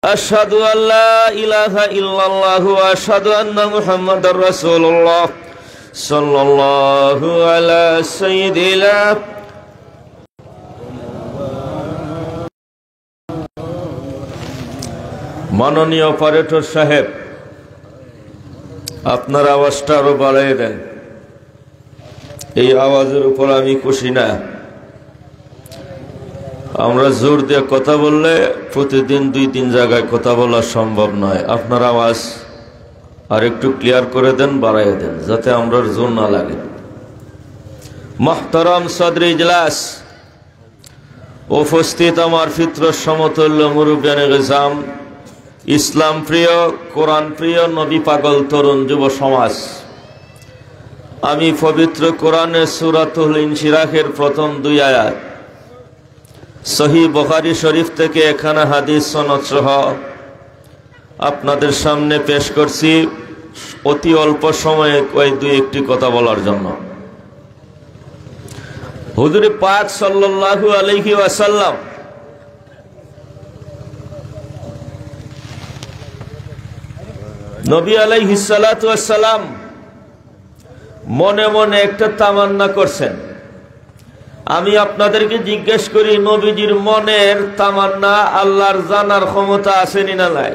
أشهد أن لا إله إلا الله وأشهد أن محمد رسول الله صلى الله على سيدنا মাননীয় অপারেটর সাহেব, আপনার আওয়াজটা আরো বাড়িয়ে দেন। এই আওয়াজের উপর আমি খুশি না। আমরা জোর দিয়ে কথা বললে প্রতিদিন 2-3 জায়গায় কথা বলা সম্ভব নয়। আপনার আওয়াজ আর একটু ক্লিয়ার করে দেন, বাড়াইয়ে দেন, যাতে আমরা জোর না লাগে। মুহতারাম সদর ইজলাস, উপস্থিত আমার ফিতর সমতুল্য মুরব্বিয়ানে গেজাম, ইসলাম প্রিয়, কোরআন প্রিয়, নবী পাগল তরুণ যুব সমাজ, আমি পবিত্র কোরআনের সূরাতুল ইনশিরাহের প্রথম 2 আয়াত সহিহ বুখারী শরীফ থেকে এখানে হাদিস সনদ সহ আপনাদের সামনে পেশ করছি, অতি অল্প সময়ে ওই 2-1টি কথা বলার জন্য। হুজুর পাক সাল্লাল্লাহু আলাইহি ওয়াসাল্লাম নবী আলাইহিস সালাতু ওয়াস সালাম মনে মনে একটা তামান্না করছেন। আমি আপনাদেরকে জিজ্ঞেস করি, নবীজির মনের তামান্না আল্লাহর জানার ক্ষমতা আছে না নাই?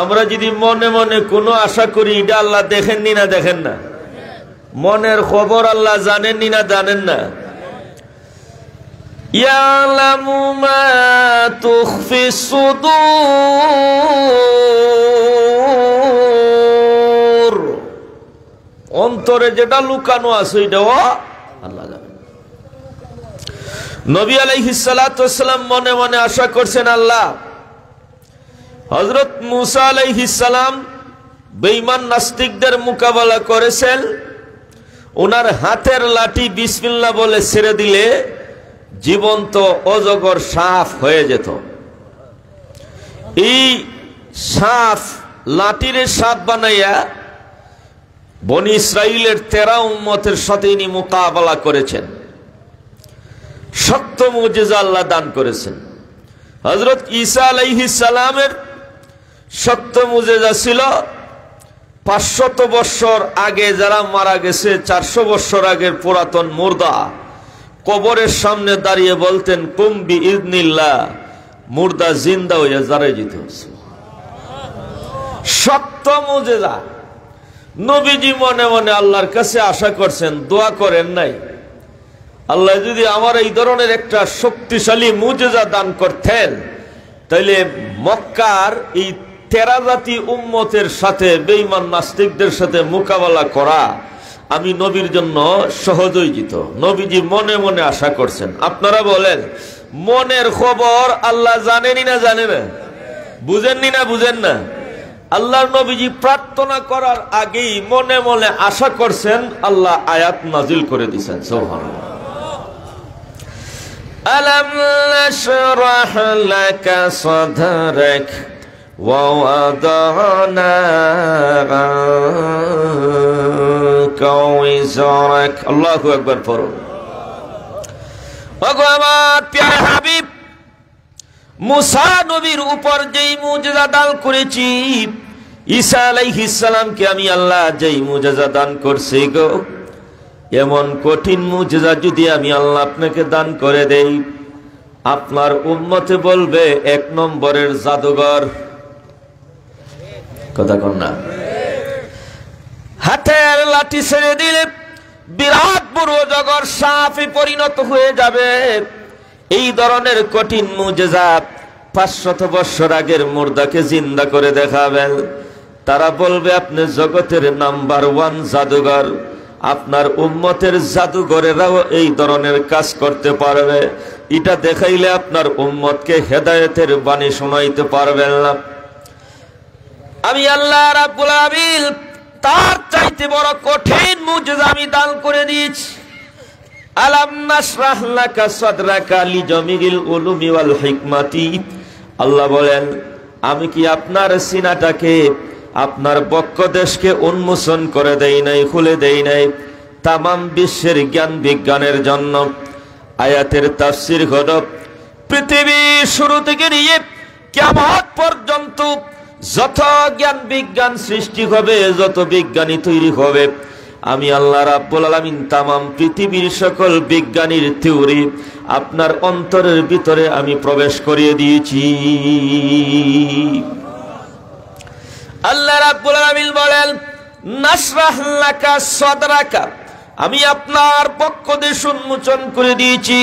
আমরা যদি মনে মনে কোনো আশা করি, এটা আল্লাহ দেখেন নি না দেখেন না? মনের খবর আল্লাহ জানেন নি না জানেন না? ইয়ালামু মা তুখফিস সুদূর, অন্তরে যেটা লুকানো আছে এটাও আল্লাহ জানেন। নবী আলাইহিস সালাতু ওয়াস সালাম মনে মনে আশা করছেন, আল্লাহ হযরত মুসা আলাইহিস সালাম বেঈমান নাস্তিকদের মোকাবেলা করেছেন, ওনার হাতের লাঠি বিসমিল্লাহ বলে ছেড়ে দিলে জীবন্ত অজগর সাপ হয়ে যেত। এই সাপ লাঠির সাপ বানাইয়া বনি ইসরাইলের 13 উম্মতের সাথে ইনি মোকাবেলা করেছেন। শক্ত মুজিজা আল্লাহ দান করেছেন। হযরত ঈসা আলাইহিস সালামের শক্ত মুজিজা ছিল 500 বছর আগে যারা মারা গেছে, 400 বছর আগের পুরাতন মুর্দা কবরের সামনে দাঁড়িয়ে বলতেন কুম বিইذনিল্লাহ, মুর্দা জিন্দা হয়ে দাঁড়িয়ে যেত। শক্ত মুজিজা। নবীজি মনে মনে আল্লাহর কাছে আশা করছেন, দোয়া করেন নাই, আল্লাহ যদি আমার এই ধরনের একটা শক্তিশালী মুজিজা দান করতেন, তাইলে মক্কার এই 13 জাতি উম্মতের সাথে বেঈমান নাস্তিকদের সাথে মোকাবেলা করা আমি নবীর জন্য সহজ হয়ে যেত। নবীজি মনে মনে আশা করছেন। আপনারা বলেন, মনের খবর আল্লাহ জানেনই না জানে না? বুঝেননি না বুঝেন না? আল্লাহর নবীজি প্রার্থনা করার আগেই মনে মনে আশা করছেন, আল্লাহ আয়াত নাজিল করে দিয়েছেন। সুবহানাল্লাহ। আলাম নাশরাহ লাকা সাদরাক ওয়া ওয়াদানা আনকা ওয়িজরাক। আল্লাহু আকবার পড়ুন। ওগো আমার প্রিয় হাবিব, মুসা নবীর উপর যেই মুজিজা দান করেছি, ঈসা আলাইহিস সালামকে আমি আল্লাহ যেই মুজিজা দান করছি গো, এমন কঠিন মুজিজা যদি আমি আল্লাহ আপনাকে দান করে দেই, আপনার উম্মতে বলবে 1 নম্বরের জাদুঘর। কথা কন না? হাতের লাঠি ছেড়ে দিলে বিরাট বড় অজগর সাপে পরিণত হয়ে যাবে। এই ধরনের কঠিন মুজিজা 500 বছর আগের মুর্দাকে জিন্দা করে দেখাবেন। তারা বলবে আপনি জগতের নাম্বার 1 জাদুঘর। আপনার উম্মতের জাদুঘরেরাও এই ধরনের কাজ করতে পারবে। এটা দেখাইলে আপনার উম্মতকে হেদায়েতের বাণী শোনাইতে পারবেন না। আমি আল্লাহ রাব্বুল আলামিন তার চাইতে বড় কঠিন মুজিজা আমি দান করে দিয়েছি। আলাম নাশরাহ লাকা সাদরাকা লিজামিল উলুমি ওয়াল হিকমাতি। আল্লাহ বলেন, আমি কি আপনার সিনাটাকে, আপনার বক্ষদেশকে উন্মোচন করে দেই নাই, খুলে দেই নাই তামাম বিশ্বের জ্ঞান বিজ্ঞানের জন্য? আয়াতের তাফসীর হলো, পৃথিবী শুরু থেকে নিয়ে কিয়ামত পর্যন্ত যত জ্ঞান বিজ্ঞান সৃষ্টি হবে, যত বিজ্ঞানী তৈরি হবে, আমি আল্লাহ রাব্বুল আলামিন তামাম পৃথিবীর সকল বিজ্ঞানীর থিওরি আপনার অন্তরের ভিতরে আমি প্রবেশ করিয়ে দিয়েছি। আল্লাহ রাব্বুল আলামিন বলেন, নাশরাহ লাকা সাদরাকা, আমি আপনার পক্ষ দিয়ে উন্মোচন করে দিয়েছি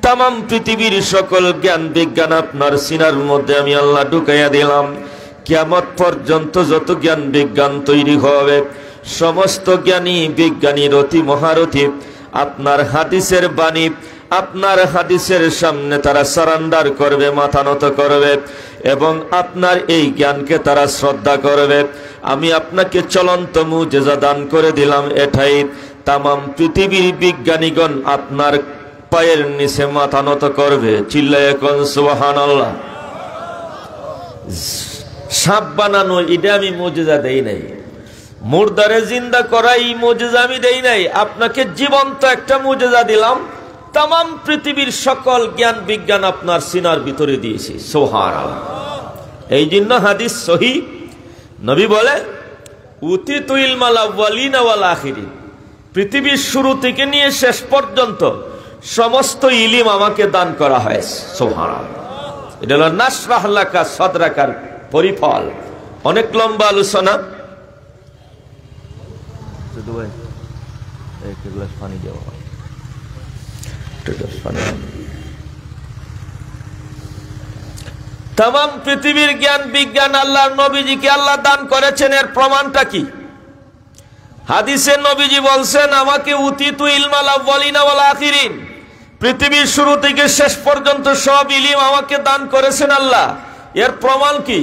তামাম পৃথিবীর সকল জ্ঞান বিজ্ঞান আপনার সিনার মধ্যে আমি আল্লাহ ঢুকাইয়া দিলাম। কিয়ামত পর্যন্ত যত জ্ঞান বিজ্ঞান তৈরি হবে, সমস্ত জ্ঞানী বিজ্ঞানীর অতি মহারথী আপনার হাদিসের বাণী, আপনার হাদিসের সামনে তারা সারেন্ডার করবে, মাথা নত করবে এবং আপনার এই জ্ঞানকে তারা শ্রদ্ধা করবে। আমি আপনাকে চলন্ত মুজিজা দান করে দিলাম, এটাই তামাম পৃথিবীর বিজ্ঞানীগণ আপনার পায়ের নিচে মাথা নত করবে। চিল্লায়ে কোন সুবহানাল্লাহ। সাপ বানানো এটা আমি মুজিজা দেই নাই, মুর্দারে জিন্দা করা এই মুজিজা আমি দেই নাই, আপনাকে জীবন্ত একটা মুজিজা দিলাম। তামাম পৃথিবীর সকল জ্ঞান বিজ্ঞান আপনার সিনার ভিতরে দিয়েছি। সুবহানাল্লাহ। এই জন্য হাদিস সহিহ, নবী বলে, উতিতু ইলমাল আউয়ালিনা ওয়াল আখিরিন, পৃথিবীর শুরু থেকে নিয়ে শেষ পর্যন্ত সমস্ত ইলম আমাকে দান করা হয়েছে। সুবহানাল্লাহ। এটা হলো নাশরাহ লাকা সাদরাকার পরিফল। অনেক লম্বা আলোচনা, তামাম পৃথিবীর জ্ঞান বিজ্ঞান আল্লাহর নবীজিকে আল্লাহ দান করেছেন। এর প্রমাণটা কি? হাদিসে নবীজি বলছেন, আমাকে উতিতু ইলমাল আউয়ালিনা ওয়াল আখিরিন, পৃথিবীর শুরু থেকে শেষ পর্যন্ত সব ইলম আমাকে দান করেছেন আল্লাহ। এর প্রমাণ কি?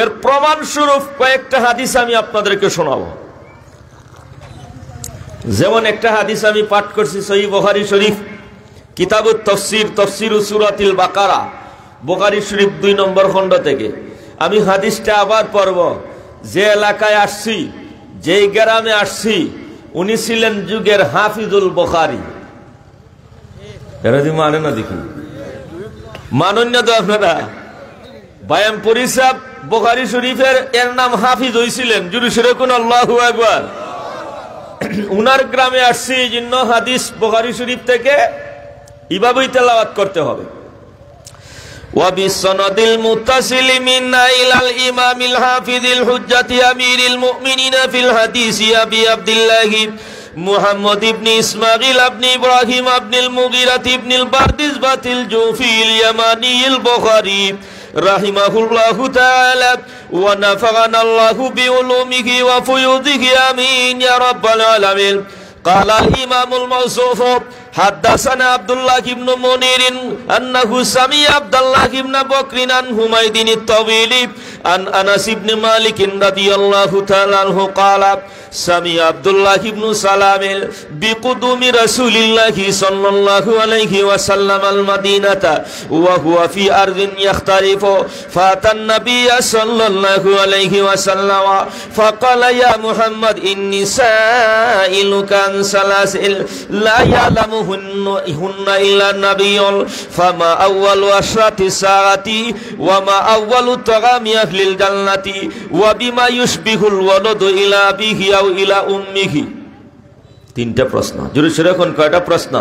এর প্রমাণ স্বরূপ কয়েকটা হাদিস আমি আপনাদেরকে শোনাবো। যেমন একটা হাদিস আমি পাঠ করছি সহিহ বুখারী শরীফ, কিতাবুত তাফসীর, তাফসীর সূরাতুল বাকারা, বুখারী শরীফ 2 নম্বর খণ্ড থেকে। আমি হাদিসটা আবার পড়ব। যে এলাকায় আসছি, যেই গ্রামে আসছি, উনি ছিলেন যুগের হাফিজুল বুখারী। এরা যদি মানে না, দেখি মানুন না তো আপনারা। বায়াম পরিসাব বুখারী শরীফের এর নাম হাফিজ হয়েছিলেন। জুরি সুরে কোন আল্লাহু আকবার। উনার গ্রামে আসছি, এই জন্য হাদিস বুখারী শরীফ থেকে এভাবেই তেলাওয়াত করতে হবে। وبالسند المتصل منا إلى الإمام الحافظ الحجة أمير المؤمنين في الحديث أبي عبد الله محمد بن إسماعيل بن إبراهيم بن المغيرة بن البردزبة الجوفي اليماني البخاري رحمه الله تعالى ونفعنا الله بعلومه وفيوضه آمين يا رب العالمين. قال الإمام الموصوف حدثنا عبد الله بن منير أنه سمع عبد الله بن بكر عن حميد الطويل عن أنس بن مالك رضي الله تعالى عنه قال سمع عبد الله بن سلام بقدوم رسول الله صلى الله عليه وسلم المدينة وهو في أرض يختلف فأتى النبي صلى الله عليه وسلم فقال يا محمد إني سائلك عن ثلاث لا يعلمهن إلا النبي فما أول أشراط الساعة وما أول طعام أهل الجنة وبما يشبه الولد إلى أبيه أو إلى أمه. তিনটা প্রশ্ন। জোরে সরে এখন কয়টা প্রশ্ন?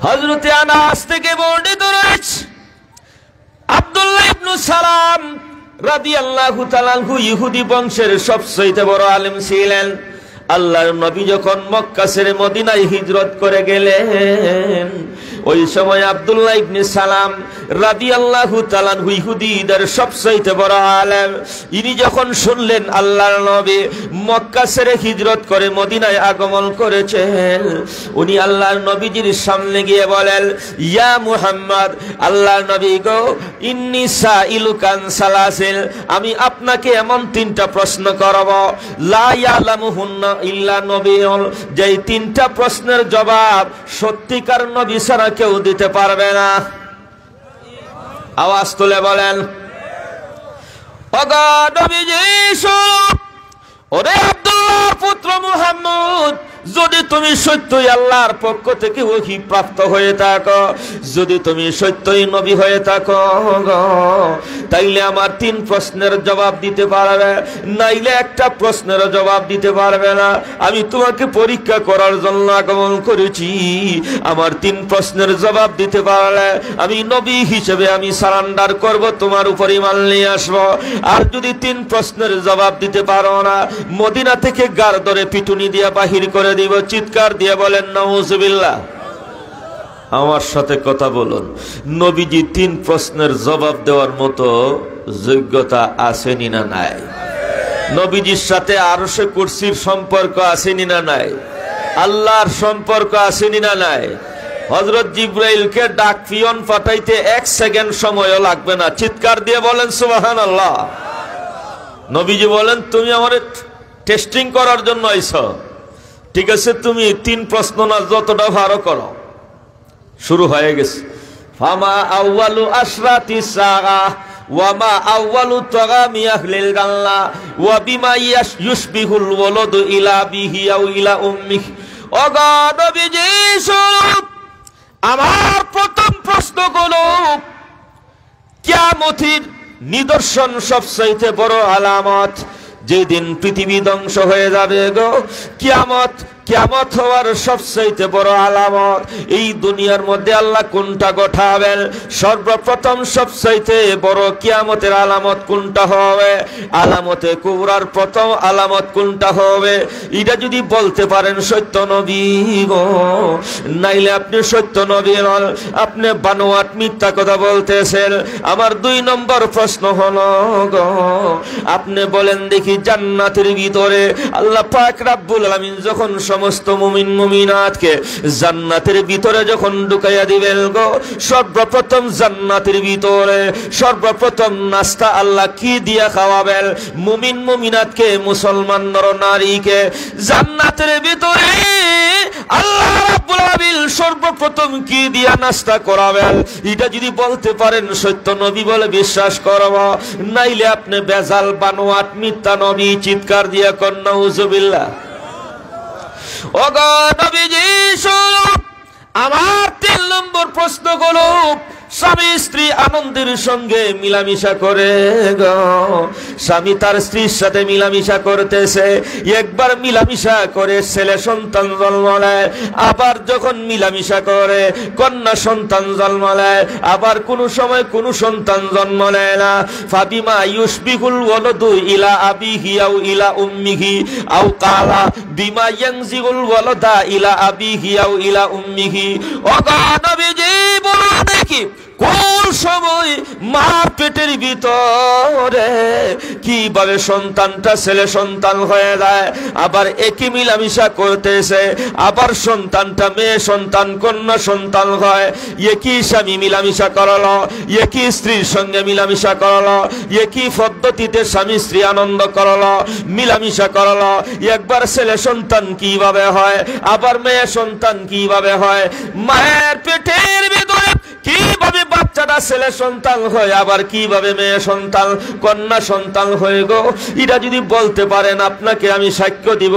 হযরত আনাস থেকে বর্ণিত রয়েছে, আব্দুল্লাহ ইবনে সালাম রাদিয়াল্লাহু তাআলা আনহু ইহুদি বংশের সবচেয়ে বড় আলেম ছিলেন। আল্লাহর নবী যখন মক্কা ছেড়ে মদিনায় হিজরত করে গেলেন, ওই সময় আব্দুল্লাহ ইবনে সালাম রাদিয়াল্লাহু তাআলা আনহু ইহুদিদের সবচেয়ে বড় আলেম। ইনি যখন শুনলেন আল্লাহর নবী মক্কা ছেড়ে হিজরত করে মদিনায় আগমন করেছেন, উনি আল্লাহর নবীজির সামনে গিয়ে বলেন, ইয়া মুহাম্মদ, আল্লাহর নবী গো, ইন্নী সাইলুকা আন সালাসিল, আমি আপনাকে এমন তিনটা প্রশ্ন করব, লা ইয়ালামুহুন্না ইল্লা নবিয়ুল, যেই তিনটা প্রশ্নের জবাব সত্যিকার নবী ছাড়া কেউ দিতে পারবে না। আওয়াজ তুলে বলেন, ওগো নবীজি, ওরে আব্দুল্লাহর পুত্র মুহাম্মদ, যদি তুমি সত্যই আল্লাহর পক্ষ থেকে ওহী প্রাপ্ত হয়ে থাকো, যদি তুমি সত্যই নবী হয়ে থাকো, তাইলে আমার 3 প্রশ্নের জবাব দিতে পারবে, নাইলে একটা প্রশ্নের জবাব দিতে পারবে না। আমি তোমাকে পরীক্ষা করার জন্য আগমন করেছি। আমার 3 প্রশ্নের জবাব দিতে পারলে আমি নবী হিসেবে আমি সারেন্ডার করব, তোমার উপর ঈমান নিয়ে আসবো। আর যদি 3 প্রশ্নের জবাব দিতে পারো না, মদিনা থেকে গার ধরে পিটুনি দিয়ে বাহির করে দিব। চিৎকার দিয়ে বলেন নাউজুবিল্লাহ। আমার সাথে কথা বলুন, নবীজি 3 প্রশ্নের জবাব দেওয়ার মতো যোগ্যতা আসেনি না নাই? নবীজির সাথে আরশে কুরসির সম্পর্ক আসেনি না নাই? আল্লাহর সম্পর্ক আসেনি না নাই? হযরত জিবরাইলকে ডাক পিয়ন পাঠাইতে 1 সেকেন্ড সময়ও লাগবে না। চিৎকার দিয়ে বলেন সুবহানাল্লাহ। নবীজি বলেন, তুমি আমারে টেস্টিং করার জন্য আইছো, ঠিক আছে, তুমি 3 প্রশ্ন না যতটা ভালো করো। শুরু হয়ে গেছে। ফামা আউয়ালু আশরাতি সাআ ওয়া মা আউয়ালু তাগামি আহলিল জান্নাহ ওয়া বিমা ইউশবিহুল ওয়ালাদু ইলা বিহি আও ইলা উম্মিহি। ও গড নবীজি, আমার প্রথম প্রশ্ন হলো, কিয়ামতের নিদর্শন সবচাইতে বড় আলামত, যেদিন পৃথিবী ধ্বংস হয়ে যাবে গো, কিয়ামত হওয়ার সবচাইতে বড় আলামত। এই দুনিয়ার মধ্যে আল্লাহ কোনটা ঘটাবেন? সর্বপ্রথম সবচাইতে বড় কিয়ামতের আলামত কোনটা হবে? আলামতে কুবরার প্রথম আলামত কোনটা হবে? এটা যদি বলতে পারেন সত্য নবী গো, নাইলে আপনি সত্য নবী নন, আপনি বানোয়াট মিথ্যা কথা বলতেছেন। আমার 2 নম্বর প্রশ্ন হলো গো, আপনি বলেন দেখি, জান্নাতের ভিতরে আল্লাহ পাক রব্বুল আলামিন যখন সমস্ত মুমিন মুমিনাতকে জান্নাতের ভিতরে যখন ঢুকাইয়া দিবেন গো, সর্বপ্রথম জান্নাতের ভিতরে সর্বপ্রথম নাস্তা আল্লাহ কি দিয়া খাওয়াবেন? মুমিন মুমিনাতকে, মুসলমান নর নারীকে জান্নাতের ভিতরে আল্লাহ রাব্বুল আলামিন সর্বপ্রথম কি দিয়া নাস্তা করাবেন? এটা যদি বলতে পারেন সত্য নবী বলে বিশ্বাস করব, নাইলে আপনি বেজাল বানোয়াট মিথ্যা নবী। চিৎকার দিয়া কোন নাউজুবিল্লাহ। ও গো নবীজি, আমার 3 নম্বর প্রশ্ন হলো, স্বামী স্ত্রী আনন্দের সঙ্গে মিলামিশা করে গো, স্বামী তার স্ত্রীর সাথে মিলামিশা করতেছে, একবার মিলামিশা করে ছেলে সন্তান জন্ম নেয়, আবার যখন মিলামিশা করে কন্যা সন্তান জন্ম নেয়, আবার কোন সময় কোন সন্তান জন্ম নেয় না। ফাবিমা ইউশবিহুল ওয়ালাদু ইলা আবিহি আও ইলা উম্মিহি আও কালা বিমা ইয়ানজিগুল ওয়ালাদা ইলা আবিহি আও ইলা উম্মিহি। ও গো নবীজি, বলুন দেখি, কোন সময় মার পেটের ভিতরে কিভাবে সন্তানটা ছেলে সন্তান হয়ে যায়, আবার একই মিলামিশা করতেছে, আবার সন্তানটা মেয়ে সন্তান কন্যা সন্তান হয়। একই স্বামী মিলামিশা করলো, একই স্ত্রীর সঙ্গে মিলামিশা করলো, একই পদ্ধতিতে স্বামী স্ত্রী আনন্দ করলো, মিলামিশা করলো। একবার ছেলে সন্তান কিভাবে হয়, আবার মেয়ে সন্তান কিভাবে হয়, মায়ের পেটের ভিতরে কিভাবে বাচ্চাটা ছেলে সন্তান হয়, আবার কিভাবে মেয়ে সন্তান কন্যা সন্তান হয়ে গো, এটা যদি বলতে পারেন, আপনাকে আমি সাক্ষ্য দিব,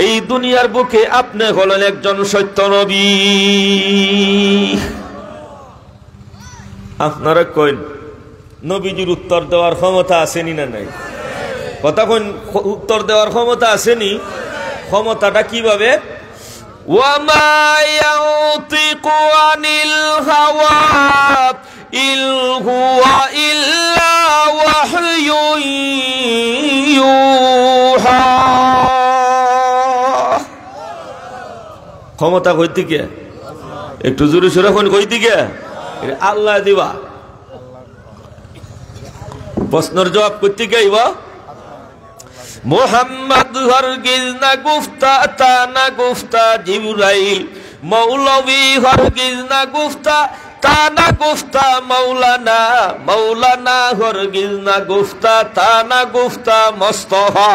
এই দুনিয়ার বুকে আপনি হলেন একজন সত্য নবী। আপনারা কইন, নবীজির উত্তর দেওয়ার ক্ষমতা আসেনি না নাই? কথা কইন, উত্তর দেওয়ার ক্ষমতা আসেনি? ক্ষমতাটা কিভাবে? ওয়ামা ইয়ানতিকু আনিল হাওয়া ইল হুয়া ইল্লা ওয়াহয়ুন ইউহা। ক্ষমতা কইতে কে? একটু জোরে সোরে কোন কইতে কে? আল্লাহ দিবা। প্রশ্নের জবাব করতে কে আইবা? মোহাম্মদ হরগিজ না গুফতা তা না গুফতা জিবরাইল, মৌলভী হরগিজ না গুফতা তা না গুফতা মৌলানা, মৌলানা হরগিজ না গুফতা তা না গুফতা মুস্তাফা,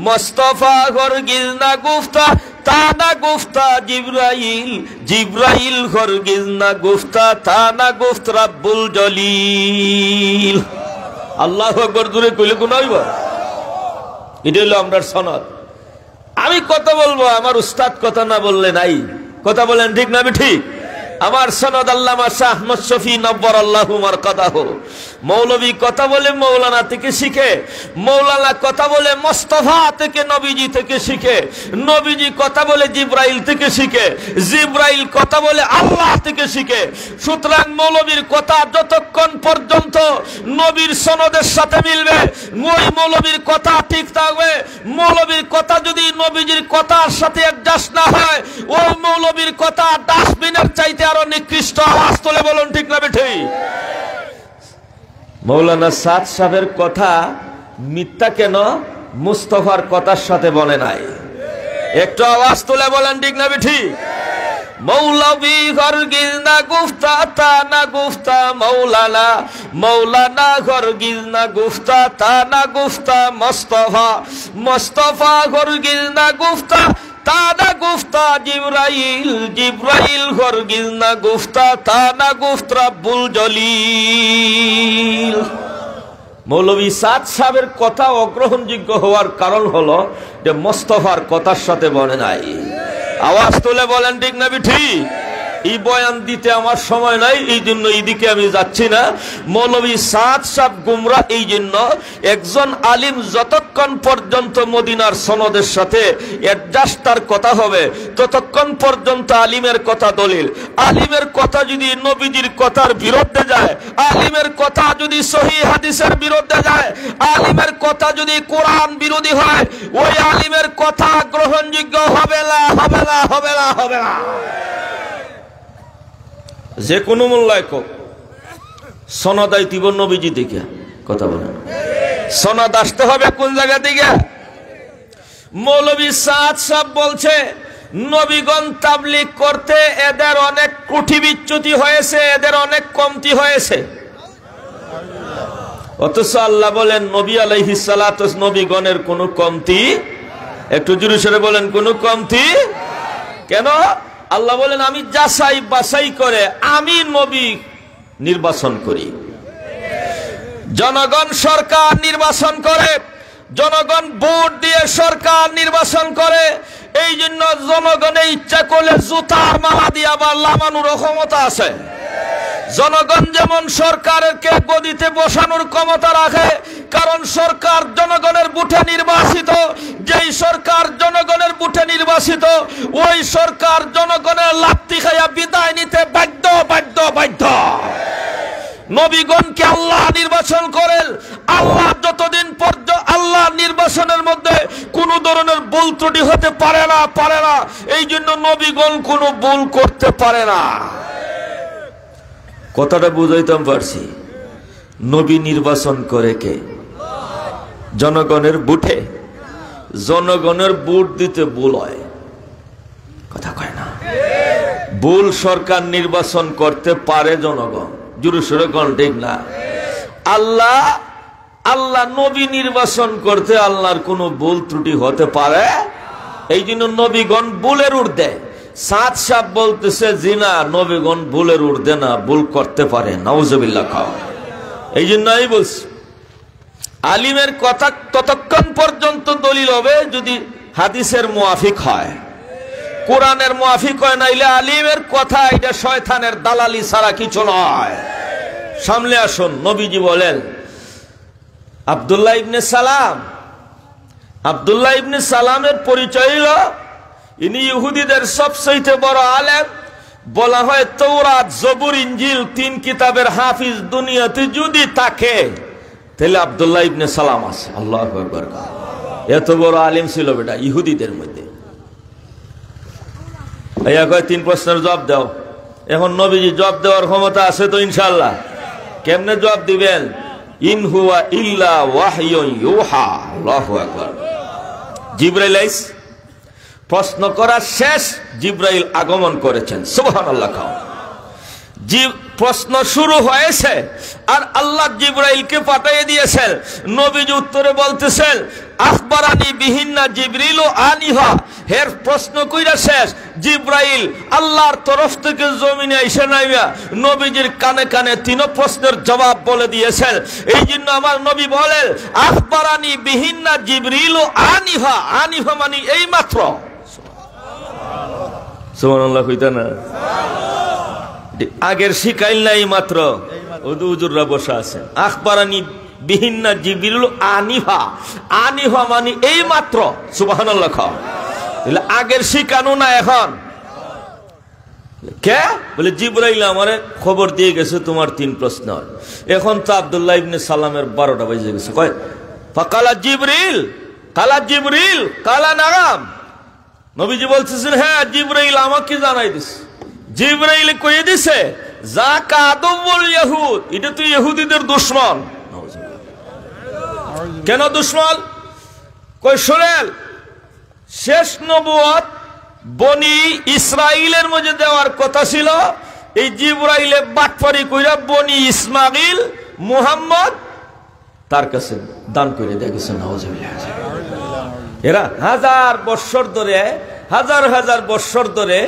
মুস্তাফা হরগিজ না গুফতা তা না গুফতা জিবরাইল, জিবরাইল হরগিজ না গুফতা তা না গুফত রাব্বুল জলিল। আল্লাহু আকবার জোরে কইলে কোন হইব? এটা হলো আমরা সনদ। আমি কথা বলবো, আমার উস্তাদ কথা না বললে নাই। কথা বলেন ঠিক না ঠিক? আমার সনদ আল্লামা শাহ আহমদ শফি নব্বরাল্লাহু মারকাদাহু, মৌলভী কথা বলে মৌলানা থেকে শিখে, মৌলানা কথা বলে মোস্তফা থেকে নবীজি থেকে শিখে, নবীজি কথা বলে জিব্রাইল থেকে শিখে, জিব্রাইল কথা বলে আল্লাহ থেকে শিখে। সুতরাং মৌলভীর কথা যতক্ষণ পর্যন্ত নবীর সনদের সাথে মিলবে ওই মৌলভীর কথা ঠিক থাকবে। মৌলভীর কথা যদি নবীজির কথার সাথে অ্যাডজাস্ট না হয় ওই মৌলভীর কথা ডাস্টবিনের চাইতে আরো নিকৃষ্ট। আওয়াজ তুলে বলুন ঠিক না বেঠিক? মৌলানা সাদ সাহেবের কথা মিথ্যা কেন মুস্তফার কথার সাথে বলে নাই? একটু আওয়াজ তুলে বলেন ঠিক না বেঠিক? মৌলভী হরগিজ না গুফতা তা না গুফতা মৌলানা, মৌলানা হরগিজ না গুফতা তা না গুফতা মুস্তফা, মুস্তফা হরগিজ না গুফতা তা না গুফতা জিব্রাইল, জিব্রাইল হরগিজ না গুফতা তা না গুফতা রাব্বুল জলিল। মৌলভী সাদ সাহেবের কথা অগ্রহণযোগ্য হওয়ার কারণ হলো যে মুস্তফার কথার সাথে বলে নাই। আওয়াজ তুলে বলেন ঠিক না ঠিক? এই বয়ান দিতে আমার সময় নাই, এই জন্য এইদিকে আমি যাচ্ছি না। মৌলভী সাদ সাহেব গুমরাহ এই জন্য, একজন আলিম যতক্ষণ পর্যন্ত মদিনার সনদের সাথে অ্যাডজাস্ট তার কথা হবে ততক্ষণ পর্যন্ত আলিমের কথা দলিল। আলিমের কথা যদি নবীজির কথার বিরুদ্ধে যায়, আলিমের কথা যদি সহিহ হাদিসের বিরুদ্ধে যায়, আলিমের কথা যদি কোরআন বিরোধী হয় ওই আলিমের কথা গ্রহণযোগ্য হবে না, হবে না, হবে না, হবে না। যে কোনো মোল্লায় কোক সনদ আইতিব নবীজি থেকে। কথা বলেন, সনদ আসতে হবে কোন জায়গা থেকে? মৌলভী সাদ সাহেব বলছে নবীগণ তাবলীগ করতে এদের অনেক ত্রুটি বিচ্যুতি হয়েছে, এদের অনেক কমতি হয়েছে। অথচ আল্লাহ বলেন নবী আলাইহিস সালাতু নবীগণের কোনো কমতি, একটু জোরে সরে বলেন, কোনো কমতি কেন? আল্লাহ বলেন আমি যাচাই বাছাই করে আমি নবী নির্বাচন করি। জনগণ সরকার নির্বাচন করে, জনগণ ভোট দিয়ে সরকার নির্বাচন করে। এই জন্য জনগণের ইচ্ছা করলে জুতার মালা দিয়ে আবার লামানোর ক্ষমতা আছে। জনগণ যেমন সরকারকে গদিতে বসানোর ক্ষমতা রাখে, কারণ সরকার জনগণের ভোটে নির্বাচিত। যেই সরকার জনগণের ভোটে নির্বাচিত ওই সরকার জনগণের লাথি খাইয়া বিদায় নিতে বাধ্য, বাধ্য, বাধ্য। নবীগণকে আল্লাহ নির্বাচন করেন। আল্লাহ যতদিন পর্যন্ত আল্লাহ নির্বাচনের মধ্যে কোন ধরনের ভুল ত্রুটি হতে পারে না, পারে না। এই জন্য নবীগণ কোনো ভুল করতে পারে না। কথাটা বুঝাইতাম পারছি? নবী নির্বাচন করে কে? জনগণের ভোটে। জনগণের ভোট দিতে ভুল হয়, কথা কয় না। ভুল সরকার নির্বাচন করতে পারে জনগণ, জোরে সোরে কোন ঠিক না? আল্লাহ আল্লাহ নবী নির্বাচন করতে আল্লাহর কোনো ভুল ত্রুটি হতে পারে? এই জন্য নবীগণ ভুলের ঊর্ধ্বে। সাদ সাহেব বলতেছে জিনা নবীগণ ভুলের ঊর্ধ্বে না, ভুল করতে পারে। নাউজুবিল্লাহ খাও। এই জন্য আমি বলছি আলিমের কথা ততক্ষণ পর্যন্ত দলিল হবে যদি হাদিসের মুআফিক হয়, কোরআনের মুআফিক হয়, নাইলে আলিমের কথা এটা শয়তানের দালালি ছাড়া কিছু নয়। সামনে আসুন। নবীজি বলেন আব্দুল্লাহ ইবনে সালাম, আব্দুল্লাহ ইবনে সালামের পরিচয় হলো ইনি ইহুদিদের সবচেয়ে বড় আলেম। বলা হয় তাওরাত, জবুর, ইনজিল 3 কিতাবের হাফিজ দুনিয়াতে যদি থাকে তাহলে আব্দুল্লাহ ইবনে সালাম আছে। আল্লাহু আকবার। এত বড় আলেম ছিল বেটা ইহুদিদের মধ্যে। ভাইয়া কয় 3 প্রশ্নের জবাব দাও। এখন নবীজি জবাব দেওয়ার ক্ষমতা আছে তো ইনশাআল্লাহ। কেমনে জবাব দিবেন? ইন হুয়া ইল্লা ওয়াহয়ুন ইউহা। আল্লাহু আকবার। জিবরাইল প্রশ্ন করা শেষ, জিবরাইল আগমন করেছেন। সুবহানাল্লাহ। প্রশ্ন শুরু হয়েছে আর আল্লাহ জিবরাইলকে পাঠিয়ে দিয়েছেন। নবীজি উত্তরে বলতেছেন আখবারানি বিহিন্না জিবরিল ও আনিহা, এর প্রশ্ন কইরা শেষ। জিব্রাইল আল্লাহর তরফ থেকে জমিনে এসে নাইবা নবীজির কানে কানে তিন প্রশ্নের জবাব বলে দিয়েছেন। এই জন্য আমার নবী বলেন আখবারানি বিহিন্না জিবরিল ও আনিহা, আনিহা মানে এই মাত্র। সুবহানাল্লাহ কইতা না, আগের শিখাইল নাই মাত্র, হুজুররা বসা আছে। আখবারানি বিহিন্না জিবরিল আনিহা, আনিহা মানে এই মাত্র। সুবহানাল্লাহ। আগের শিখানো না এখন কে বলে জিব্রাইল আমারে খবর দিয়ে গেছে তোমার 3 প্রশ্ন। এখন তো আব্দুল্লাহ ইবনে সালামের 12টা বাজে গেছে। কয় ফাকালা জিবরিল, কালা জিবরিল কালা নাগাম। নবীজি বলতেছেন হ্যাঁ জিব্রাইল আমাকে জানাই দিছে। জিব্রাইল কয়ে দিছে যাকা আদুল ইহুদ, এটা তো ইহুদিদের দুশমন। কেন দুশমন? কই শুনেন, শেষ নবুয়ত বনি ইসরাইলের মধ্যে দেওয়ার কথা ছিল। এই জিব্রাইলে বাটপারি কইরা বনি ইসমাইল মুহাম্মদ তার কাছে দান করে দিয়ে গেছে। নাউজুবিল্লাহ। এরা হাজার বৎসর ধরে, হাজার হাজার বৎসর ধরে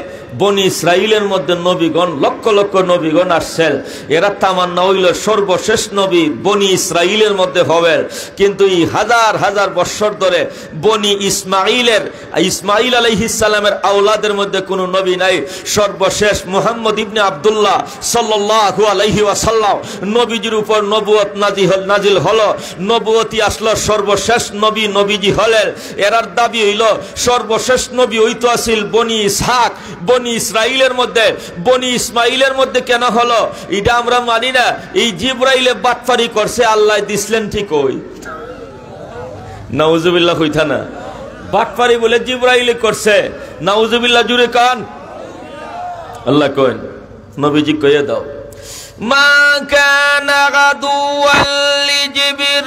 বনি ইসরাইলের মধ্যে নবীগণ, লক্ষ লক্ষ নবীগণ আসছেন। এরা তামান্না হইল সর্বশেষ নবী বনি ইসরাইলের মধ্যে হবেন। কিন্তু এই হাজার হাজার বৎসর ধরে বনি ইসমাইল আলাইহিস সালামের আওলাদের মধ্যে কোনো নবী নাই। সর্বশেষ মুহাম্মদ ইবনে আব্দুল্লাহ সাল্লাল্লাহু আলাইহি ওয়াসাল্লাম নবীজির উপর নবুয়ত নাজিল হলো। নবুয়তি আসলো, সর্বশেষ নবী নবীজি হলেন। এরার দাবি হইল সর্বশেষ নবী হইতো আসিল বনি ইসহাক, বনি ইসরাইলের মধ্যে। বনি ইসমাইলের মধ্যে কেন হলো এটা আমরা মানি না। এই জিব্রাইলে বাটপারি করছে, আল্লাহ দিছিলেন ঠিক ওই। নাউজুবিল্লাহ হইতা না, বাটপারি বলে জিব্রাইলে করছে। নাউজুবিল্লাহ জুড়ে কান। আল্লাহ কইন নবীজি কইয়া দাও মা কানা গাদুয়াল লিজিবরিল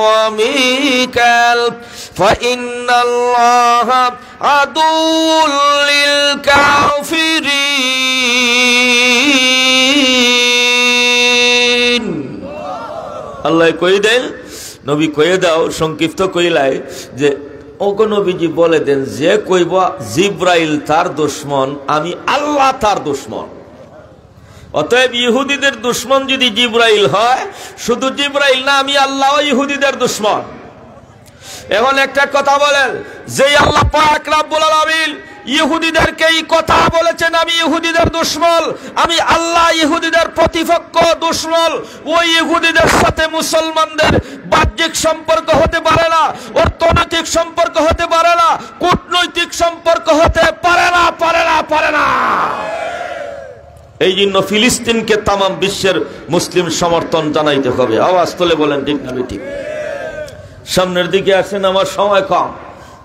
ওয়া মিকাল فإن الله عدو للكافرين। আল্লাহ কই দেন, নবী কয়ে দাও, সংক্ষিপ্ত কইলাই যে ওগো নবীজি বলে দেন যে কইব জিব্রাইল তার দুশমন, আমি আল্লাহ তার দুশমন। অতএব ইহুদিদের দুশমন যদি জিব্রাইল হয়, শুধু জিব্রাইল না, আমি আল্লাহ ইহুদিদের দুশমন। এখন একটা কথা বলেন, যে আল্লাহ পাক রব্বুল আলামিন ইহুদিদেরকে এই কথা বলেছেন আমি ইহুদিদের দুশমন, আমি আল্লাহ ইহুদিদের প্রতিপক্ষ দুশমন, ওই ইহুদিদের সাথে মুসলমানদের বাহ্যিক সম্পর্ক হতে পারে না, অর্থনৈতিক সম্পর্ক হতে পারে না, কূটনৈতিক সম্পর্ক হতে পারে না, পারে না, পারে না। এই জন্য ফিলিস্তিনকে তামাম বিশ্বের মুসলিম সমর্থন জানাইতে হবে। আওয়াজ তুলে বলেন ঠিক না ঠিক? সামনের দিকে আসেন, আমার সময় কম।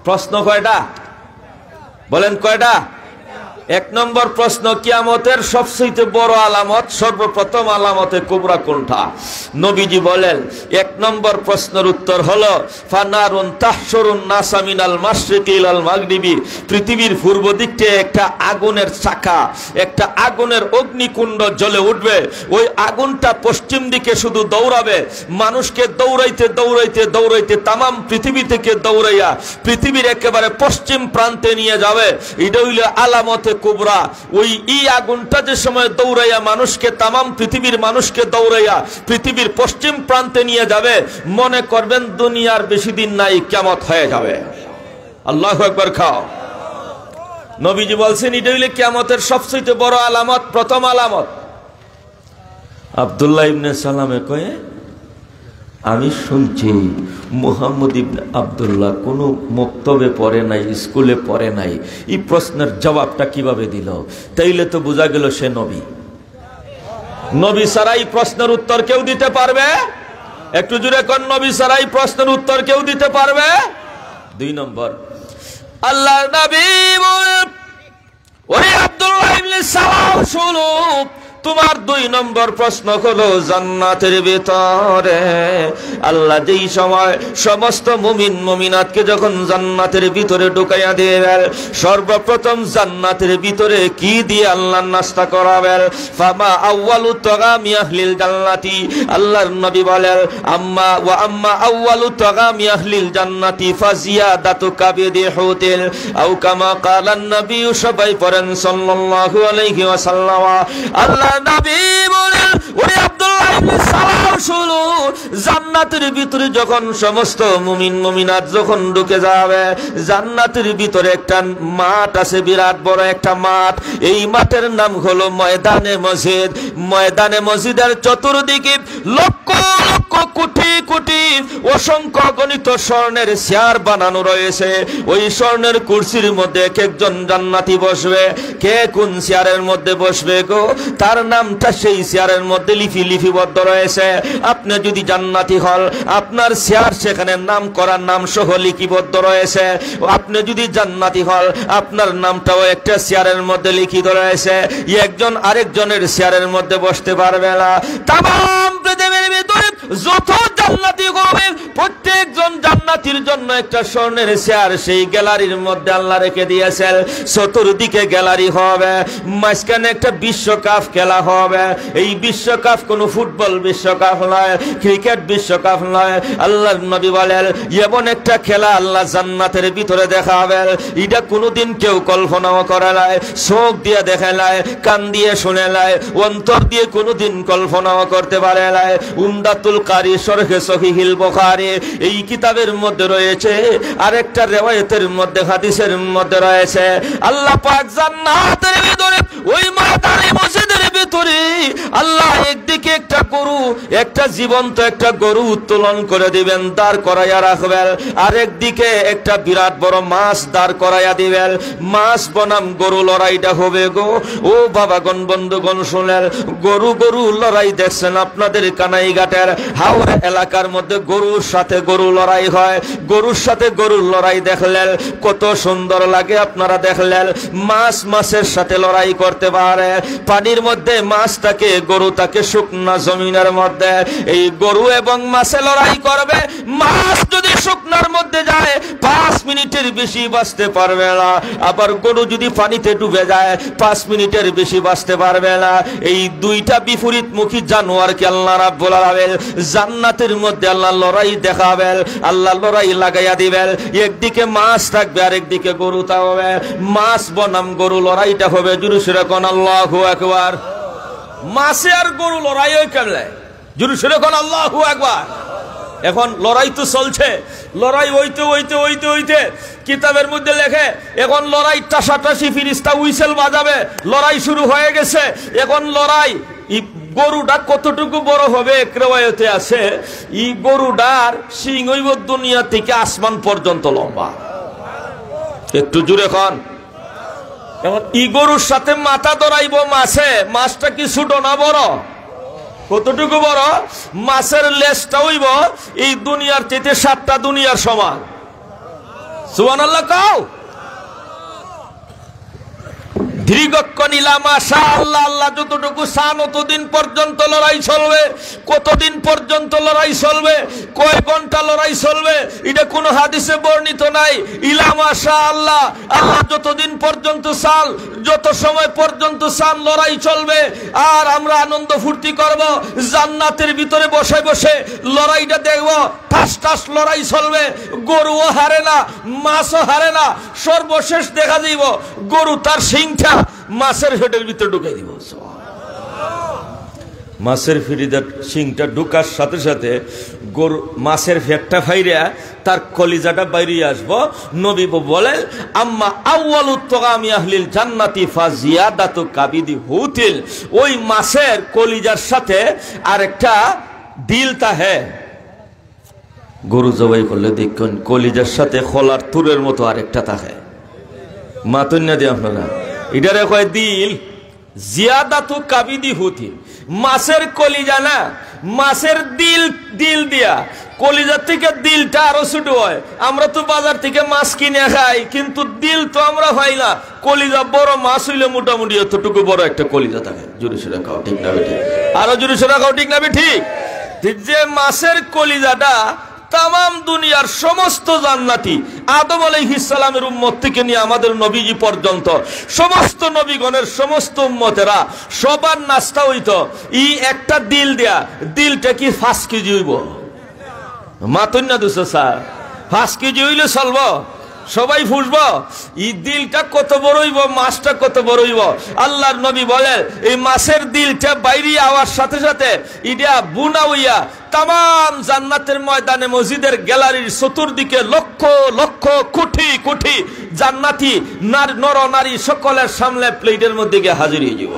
প্রশ্ন কয়টা বলেন? কয়টা? 1 নম্বর প্রশ্ন, কিয়ামতের সবচেয়ে বড় আলামত, সর্বপ্রথম আলামতে কুবরা কোনটা? নবীজি বলেন 1 নম্বর প্রশ্নের উত্তর হলো ফানারুন তাহশুরুন নাসা মিনাল মাশরিকি ইলাল মাগরিবি। পৃথিবীর পূর্ব দিক থেকে একটা আগুনের চাকা, একটা আগুনের অগ্নিকুণ্ড জ্বলে উঠবে। ওই আগুনটা পশ্চিম দিকে শুধু দৌড়াবে, মানুষকে দৌড়াইতে দৌড়াইতে দৌড়াইতে তামাম পৃথিবী থেকে দৌড়াইয়া পৃথিবীর একেবারে পশ্চিম প্রান্তে নিয়ে যাবে। এটা হইল আলামতে কুবরা। ওই আগুনটা যে সময় দৌড়াইয়া মানুষকে, তামাম পৃথিবীর মানুষকে দৌড়াইয়া পৃথিবীর পশ্চিম প্রান্তে নিয়ে যাবে, মনে করবেন দুনিয়ার বেশি দিন নাই, কিয়ামত হয়ে যাবে। আল্লাহু আকবার। খাও। নবীজি বলছেন এটা হইলে কিয়ামতের সবচেয়ে বড় আলামত, প্রথম আলামত। আব্দুল্লাহ ইবনে সালামে কয়ে আমি শুনছি মুহাম্মদ ইবনে আব্দুল্লাহ কোনো মক্তবে পড়ে নাই, স্কুলে পড়ে নাই। এই প্রশ্নের জবাবটা কিভাবে দিল? তাইলে তো বোঝা গেল সে নবী। নবী ছাড়া এই প্রশ্নের উত্তর কেউ দিতে পারবে? একটু জুড়ে কোন নবী ছাড়া এই প্রশ্নের উত্তর কেউ দিতে পারবে? 2 নম্বর, আল্লাহর নবী বলেন ওরে আব্দুল্লাহ ইবনে সালাম শুনো, তোমার 2 নম্বর প্রশ্ন হলো জান্নাতের ভিতরে আল্লাহ যেই সময় সমস্ত মুমিন মুমিনাতকে যখন জান্নাতের ভিতরে ঢুকাইয়া দিবেন, সর্বপ্রথম জান্নাতের ভিতরে কি দিয়ে আল্লাহ নাস্তা করাবেন? ফামা আউয়ালু তাগামি আহলিল জান্নাতি, আল্লাহর নবী বলেন আম্মা আউয়ালু তাগামি আহলিল জান্নাতি ফাজিয়াদাতু কাবিদি হুতিল আও কামা ক্বালান নবী, সবাই পড়েন সাল্লাল্লাহু আলাইহি ওয়াসাল্লাম। আল্লাহ নবী বলেন ওরে আব্দুল্লাহ ইবনে সালাম শুনো, জান্নাতের ভিতরে যখন সমস্ত মুমিন মুমিনাত যখন ঢুকে যাবে, জান্নাতের ভিতরে একটা মাঠ আছে, বিরাট বড় একটা মাঠ। এই মাঠের নাম হলো ময়দানে মসজিদ। ময়দানে মসজিদের চতুর্দিকে লক্ষ লক্ষ কোটি কোটি অসংখ্য গণিত স্বর্ণের চেয়ার বানানো রয়েছে। ওই স্বর্ণের কুরসির মধ্যে এক একজন জান্নাতি বসবে। কে কোন চেয়ারের মধ্যে বসবে গো, তার নামটা সেই চেয়ারের মধ্যে লিপিবদ্ধ রয়েছে। আপনি যদি জান্নাতি হন, আপনার চেয়ার সেখানে নাম করার নাম সহ লিপিবদ্ধ রয়েছে। আপনি যদি জান্নাতি হন, আপনার নামটাও একটা চেয়ারের মধ্যে লিখিত রয়েছে। একজন আরেকজনের চেয়ারের মধ্যে বসতে পারবে না। তামাম পৃথিবীর ভিতরে যত জান্নাতি হবে, প্রত্যেকজন জান্নাতির জন্য একটা স্বর্ণের চেয়ার সেই গ্যালারির মধ্যে আল্লাহ রেখে দিয়েছেন। চতুর্দিকে গ্যালারি হবে, মাঝখানে একটা বিশ্বকাপ খেলা হবে। এই বিশ্বকাপ কোনো ফুটবল বিশ্বকাপ নয়, ক্রিকেট বিশ্বকাপ নয়। আল্লাহর নবী বলেন এমন একটা খেলা আল্লাহ জান্নাতের ভিতরে দেখাবেন, এটা কোনোদিন কেউ কল্পনাও করে নাই, চোখ দিয়ে দেখে নাই, কান দিয়ে শুনে নাই, অন্তর দিয়ে কোনোদিন কল্পনাও করতে পারে নাই। উমদাতুল কারি শরহে সহিহুল বুখারী এই কিতাবের মধ্যে রয়েছে, আরেকটা রিওয়ায়াতের মধ্যে হাদিসের মধ্যে রয়েছে আল্লাহ পাক জান্নাতের ভিতরে ওই ময়দানে মসজিদের ভিতরে আল্লাহ একদিকে একটা গরু, একটা জীবন্ত একটা গরু উত্তোলন করে দিবেন, দাঁড় করাইয়া রাখবেন। আরেকদিকে একটা বিরাট বড় মাছ দাঁড় করাইয়া দিবেন। মাছ বনাম গরু লড়াইটা হবে গো। ও বাবাগণ বন্ধুগণ শুনেন, গরু গরু লড়াই দেখছেন আপনাদের কানাইঘাটের হাওড়া এলাকার মধ্যে গরুর সাথে গরু লড়াই হয়। গরুর সাথে গরুর লড়াই দেখলেন কত সুন্দর লাগে, আপনারা দেখলেন। মাছ মাছের সাথে লড়াই করতে পারে, পানির মধ্যে মাছ থাকে, গরু থাকে শুকনা জমিনের মধ্যে। এই গরু এবং মাছে লড়াই করবে। মাছ যদি শুকনার মধ্যে যায় 5 মিনিটের বেশি বাঁচতে পারবে না, আবার গরু যদি পানিতে ডুবে যায় 5 মিনিটের বেশি বাঁচতে পারবে না। এই দুইটা বিপরীতমুখী জানোয়ারকে আল্লাহ রাব্বুল আলামিন জান্নাতের মধ্যে আল্লাহ লড়াই দেখাবেন, আল্লাহ লড়াই লাগাইয়া দিবেন। একদিকে মাছ থাকবে আর একদিকে গরু থাকবে। মাছ বনাম গরু লড়াইটা হবে। জোরে সোরে কোন আল্লাহু আকবার। মাছে আর গরু লড়াই হয় কেমনে? জোরে সোরে কোন আল্লাহু আকবার। এখন লড়াই তো চলছে, লড়াই হইতে হইতে হইতে হইতে কিতাবের মধ্যে লেখে এখন লড়াই টাসাটাসি ফিরিস্তা উইসেল বাজাবে, লড়াই শুরু হয়ে গেছে। এখন লড়াই গরুটা কতটুকু বড় হবে রিওয়ায়াতে আছে, এই গরুটার সিং হইব দুনিয়া থেকে আসমান পর্যন্ত লম্বা। একটু জুড়ে খান। এখন ই গরুর সাথে মাথা ধরাইব মাছে, মাছটা কি ছোট না বড়? কতটুকু বড়? মাছের লেজটা হইব এই দুনিয়ার চেয়ে 7টা দুনিয়ার সমান। সুবহানাল্লাহ কও। দীর্ঘক্ষণ ইলা মাশাআল্লাহ, আল্লাহ যতটুকু চান ততদিন পর্যন্ত লড়াই চলবে। কতদিন পর্যন্ত লড়াই চলবে, কয় ঘন্টা লড়াই চলবে, এটা কোনো হাদিসে বর্ণিত নাই। ইলা মাশাআল্লাহ, আল্লাহ যতদিন পর্যন্ত চান, যত সময় পর্যন্ত চান লড়াই চলবে। আর আমরা আনন্দ ফুর্তি করব, জান্নাতের ভিতরে বসে বসে লড়াইটা দেখব। ঠাস লড়াই চলবে, গরুও হারে না, মাছও হারে না। সর্বশেষ দেখা যাইব গরু তার সিংটা মাছের হেডের ভিতরে ঢুকাই দিব। মাছের ফিরিদার সিংটা ঢুকার সাথে সাথে গরু মাছের ফেটটা ফাইরা তার কলিজাটা বাইরে আসবো। নবী বলেন আম্মা আউয়ালু তাগামি আহলিল জান্নাতি ফাজিয়াদাতু কাবিদি হুতিল। ওই মাছের কলিজার সাথে আরেকটা দিল তাহে। গরু জবাই করলে দেখুন কলিজার সাথে খোলার তুরের মতো আরেকটা থাকে। মাতুন না দিয়ে আপনারা এটারে কয় দিল। জিয়াদাতু কাবিদি হুতিল। মাছের কলিজা না, মাছের দিল দিয়া কলিজার থেকে দিলটা আরো ছোট হয়। আমরা তো বাজার থেকে মাছ কিনে খাই, কিন্তু দিল তো আমরা খাই না। কলিজা বড় মাছ হইলে মোটামুটি এতটুকু বড় একটা কলিজা থাকে। জোরে সোরে খাও, ঠিক না বেঠিক? আরো জোরে সোরে খাও, ঠিক না বেঠিক? যে মাছের কলিজাটা তামাম দুনিয়ার সমস্ত জান্নাতি আদম আলাইহিস সালামের উম্মত থেকে নিয়ে আমাদের নবীজি পর্যন্ত সমস্ত নবীগণের সমস্ত উম্মতেরা সবার নাস্তা হইতো এই একটা দিল দেয়া। দিলটা কি 5 কেজি হইব? মাতুন না 200 স্যার, 5 কেজি হইলে চলবো? সবাই ফুসবো? এই দিলটা কত বড় হইব, মাছটা কত বড় হইব? আল্লাহর নবী বলেন এই মাছের দিলটা বাইরে আওয়ার সাথে সাথে ইটা বুনা হইয়া তামাম জান্নাতের ময়দানে মসজিদের গ্যালারির চতুর্দিকে লক্ষ লক্ষ কোটি কোটি জান্নাতি নর নারী সকলের সামনে প্লেটের মধ্যে গিয়ে হাজির হয়ে যাব।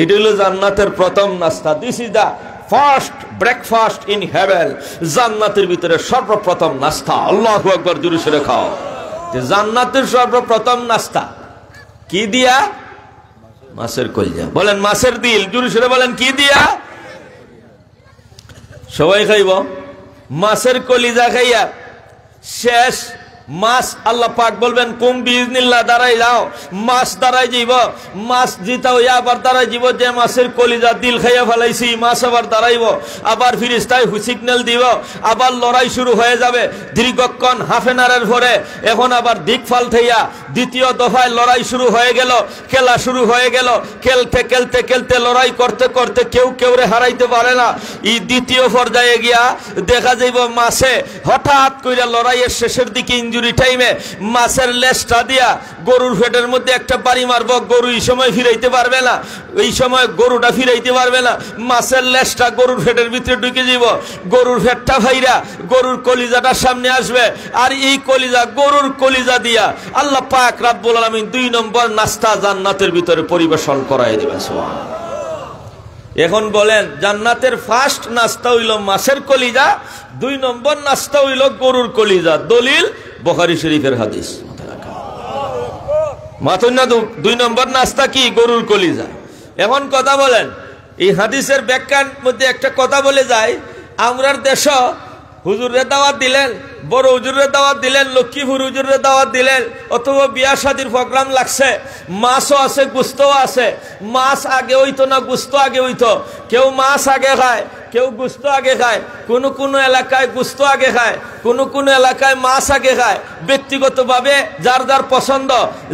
এটা হলো জান্নাতের প্রথম নাস্তা। This is the first breakfast in heaven. জান্নাতের ভিতরে সর্বপ্রথম নাস্তা। আল্লাহু আকবার, জোরে সোরে খাও। জান্নাতের সর্বপ্রথম নাস্তা কি দিয়া? মাছের কলিজা। বলেন মাছের দিল, জোরে সোরে বলেন কি দিয়া? সবাই খাইব মাছের কলিজা খাইয়া শেষ মাছ আল্লাহ পাক বলবেন কুম বিইজনিল্লাহ, দাঁড়াই যাও। মাছ দাঁড়াই যাইব, মাছ জিতা হইয়া আবার দাঁড়াই যাব। যে মাছের কলিজা দিল খাইয়া ফেলাইছি, মাছ আবার দাঁড়াইব, আবার ফিরিস্তায় সিগন্যাল দিব, আবার লড়াই শুরু হয়ে যাবে। দীর্ঘক্ষণ হাফ এন আওয়ারের পরে এখন আবার দিক ফালতেইয়া দ্বিতীয় দফায় লড়াই শুরু হয়ে গেল, খেলা শুরু হয়ে গেল। খেলতে খেলতে খেলতে লড়াই করতে করতে কেউ কেউরে হারাইতে পারে না। এই দ্বিতীয় পর্যায়ে গিয়া দেখা যাইব মাছে হঠাৎ কইরা লড়াইয়ের শেষের দিকে টাইমে মাছের লেজটা দিয়া গরুর পেটের মধ্যে একটা বাড়ি মারবো। গরু এই সময় ফিরাইতে পারবে না, এই সময় গরুটা ফিরাইতে পারবে না। মাছের লেজটা গরুর পেটের ভিতরে ঢুকে যাব। গরুর পেটটা ভাইরা গরুর কলিজাটার সামনে আসবে, আর এই কলিজা গরুর কলিজা দিয়া আল্লাহ পাক রব্বুল আলামিন 2 নম্বর নাস্তা জান্নাতের ভিতরে পরিবেশন করাই দিবেন। সুবহানাল্লাহ। এখন বলেন জান্নাতের ফার্স্ট নাস্তা হইল মাছের কলিজা, 2 নম্বর নাস্তা হইল গরুর কলিজা। দলিল বুখারী শরীফের হাদিস। মাথুন না 2 নম্বর নাস্তা কি? গরুর কলিজা। এখন কথা বলেন এই হাদিসের ব্যাখ্যার মধ্যে একটা কথা বলে যায়। আমরার দেশ হুজুরের দাওয়াত দিলেন, বড় হুজুরের দাওয়াত দিলেন, লক্ষ্মীপুর হুজুরের দাওয়াত দিলেন, অথবা বিয়া শাদির প্রোগ্রাম লাগছে, মাছও আছে গুস্তও আছে। মাছ আগে হইতো না গুস্ত আগে হইতো? কেউ মাছ আগে খায়, কেউ গুস্ত আগে খায়। কোনো কোনো এলাকায় গুস্ত আগে খায়, কোনো কোনো এলাকায় মাছ আগে খায়। ব্যক্তিগতভাবে যার যার পছন্দ।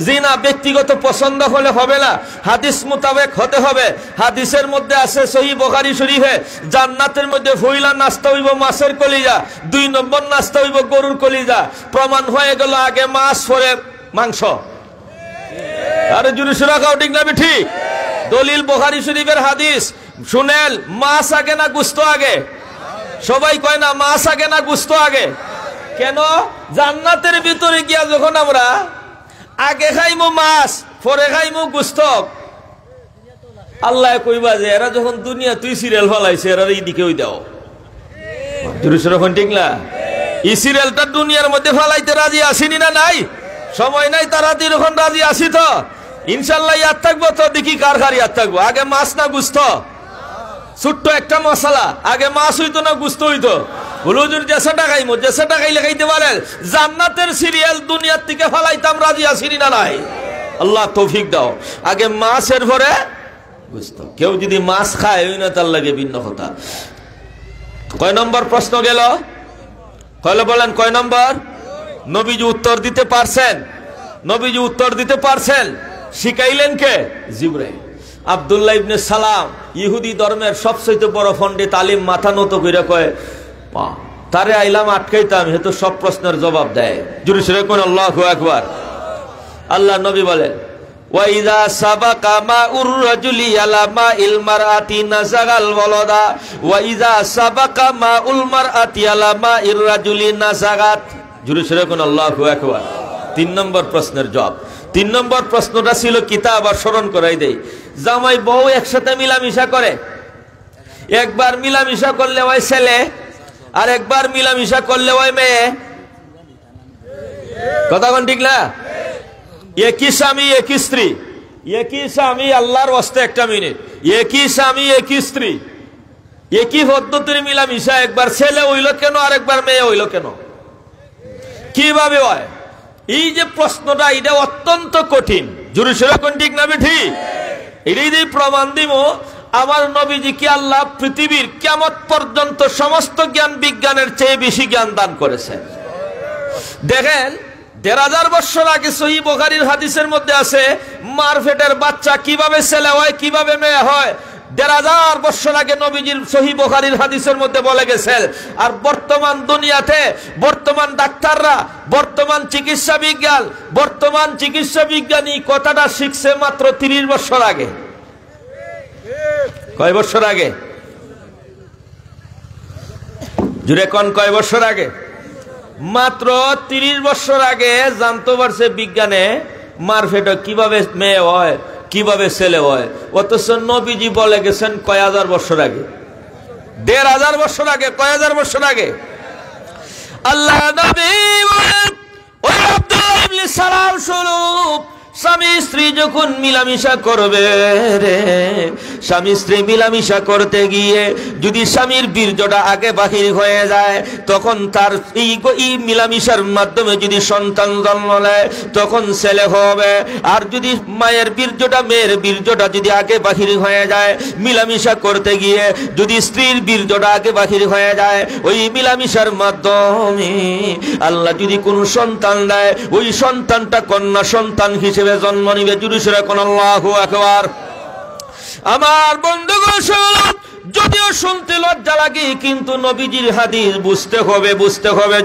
জি না, ব্যক্তিগত পছন্দ হলে হবে না, হাদিস মোতাবেক হতে হবে। হাদিসের মধ্যে আছে সহিহ বুখারী শরীফে, জান্নাতের মধ্যে পয়লা নাস্তা হইব মাছের কলিজা, 2 নম্বর নাস্তা হইব গরুর কলিজা। প্রমাণ হয়ে গেল আগে মাছ পরে মাংস। আরে জোরে সোরে খাও, ঠিক না ঠিক? দলিল বুখারী শরীফের হাদিস। শুনেন, মাছ আগে না গুস্ত আগে? সবাই কয় না মাছ আগে না গুস্ত আগে? কেন? জান্নাতের ভিতরে গিয়া যখন আমরা আগে খাইমু মাছ পরে খাইমু গুস্ত, আল্লাহ কইবা যে এরা যখন দুনিয়া তুই সিরিয়াল ফলাইছে এরা এইদিকে ওই দাও। ঠিক না? এই সিরিয়ালটা দুনিয়ার মধ্যে ফলাইতে রাজি আসিনি না? নাই, সময় নাই, তারা যখন রাজি আসি তো ইনশাল্লাহ ইয়াদ থাকবো। তো দেখি কার কার ইয়াদ থাকবো। আগে মাছ না গুস্ত? ছোট্ট একটা মশলা, আগে মাছ হইতো না গুস্ত হইতো? হুজুর যেসাটা খাইমো, যেসাটা খাইলে খাইতে পারেন। জান্নাতের সিরিয়াল দুনিয়ার থেকে ফালাইতাম রাজি আসিনি না? নাই। আল্লাহ তৌফিক দাও। আগে মাছের পরে গুস্ত। কেউ যদি মাছ খায় ওই না তার লাগে ভিন্ন কথা। কয় নম্বর প্রশ্ন গেল? কয়লে বলেন কয় নম্বর? নবীজি উত্তর দিতে পারছেন? নবীজি উত্তর দিতে পারছেন। শিখাইলেন কে? জিবরাইল। আব্দুল্লাহ ইবনে সালাম ইহুদি ধর্মের সবচেয়ে বড় পণ্ডিত আলিম, মাথা নত কইরা কয় তারে আইলাম আটকাইতাম, হে তো সব প্রশ্নের জবাব দেয়। জোরে সোরে কোন আল্লাহু আকবার। আল্লাহ নবী বলেন ওয়াইদা সাবাকা মাউর রাজুলি আলা মাইল মারআতি নাযাগাল ওয়ালাদা ওয়াইদা সাবাকা মাউল মারআতি আলা মাইর রাজুলি নাযাগাত। জোরে সোরে কোন আল্লাহু আকবার। 3 নম্বর প্রশ্নের জবাব। 3 নম্বর প্রশ্নটা ছিল কিতাব আর স্মরণ করাই দেই। জামাই বউ একসাথে মিলামিশা করে, একবার মিলামিশা করলে ওই ছেলে, আর একবার মিলামিশা করলে ওই মেয়ে। কথা কোন ঠিক না? একই স্বামী একই স্ত্রী, একই স্বামী, আল্লাহর ওয়াস্তে একটা মিনিট, একই স্বামী একই স্ত্রী, একই পদ্ধতির মিলামিশা, একবার ছেলে হইল কেন আর একবার মেয়ে হইল কেন, কিভাবে হয়? এই যে প্রশ্নটা, এটা অত্যন্ত কঠিন। জোরে সোরে কোন ঠিক না ঠিক? এটাই দিয়ে প্রমাণ দিব আমার নবীজিকে আল্লাহ পৃথিবীর কিয়ামত পর্যন্ত সমস্ত জ্ঞান বিজ্ঞানের চেয়ে বেশি জ্ঞান দান করেছেন। দেখেন ১,৫০০ বছর আগে সহিহ বুখারীর হাদিসের মধ্যে আছে মার পেটের বাচ্চা কিভাবে ছেলে হয় কিভাবে মেয়ে হয়। ১,৫০০ বছর আগে নবীজির সহিহ বুখারীর হাদিসের মধ্যে বলে গেছেন। আর বর্তমান দুনিয়াতে বর্তমান ডাক্তাররা, বর্তমান চিকিৎসা বিজ্ঞানী কথাটা শিখছে মাত্র ৩০ বছর আগে। কয় বছর আগে? জুড়ে কোন কয় বছর আগে? মাত্র ৩০ বছর আগে জানতে পারছে বিজ্ঞানে মার পেটে কিভাবে মেয়ে হয় কিভাবে ছেলে হয়। অথচ নবীজি বলে গেছেন কয় হাজার বছর আগে, ১,৫০০ বছর আগে, কয় হাজার বছর আগে। আল্লাহ নবী বলেন ওই আব্দুল্লাহ ইবনে সালাম স্বরূপ স্বামী স্ত্রী যখন মিলামিশা করবে রে, স্বামী স্ত্রী মিলামিশা করতে গিয়ে যদি স্বামীর বীর্যটা আগে বাহির হয়ে যায়, তখন তার এই মিলামিশার মাধ্যমে যদি সন্তান জন্ম নেয় তখন ছেলে হবে। আর যদি মায়ের বীর্যটা, মেয়ের বীর্যটা যদি আগে বাহির হয়ে যায়, মিলামিশা করতে গিয়ে যদি স্ত্রীর বীর্যটা আগে বাহির হয়ে যায়, ওই মিলামিশার মাধ্যমে আল্লাহ যদি কোনো সন্তান দেয়, ওই সন্তানটা কন্যা সন্তান হিসেবে জন্ম নিবে। জোরে সোরে কোন আল্লাহু আকবার। আমার বন্ধুগণ, যদিও শুনতে লজ্জা লাগে কিন্তু নবীজির হাদিস বুঝতে হবে।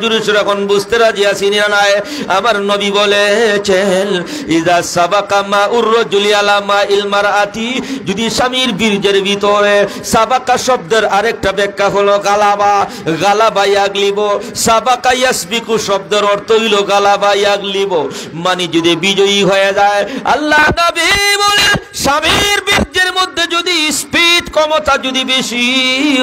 জোরে সোরে কোন বুঝতে রাজি আছি না নাই? আমার নবী বলেছেন ইযা সাবাকা মাউর রাজুলি আলা মাইল মারআতি, যদি স্বামীর বীর্যের ভিতরে, সাবাকা শব্দের আরেকটা ব্যাখ্যা হলো গালাবা ইয়াগলিব। সাবাকা ইয়াসবিকু শব্দের অর্থ হইল গালাবা ইয়াগলিব, মানে যদি বিজয়ী হয়ে যায়। আল্লাহ নবী বলেন স্বামীর বীর্যের মধ্যে যদি স্পিড ক্ষমতা যদি বেশি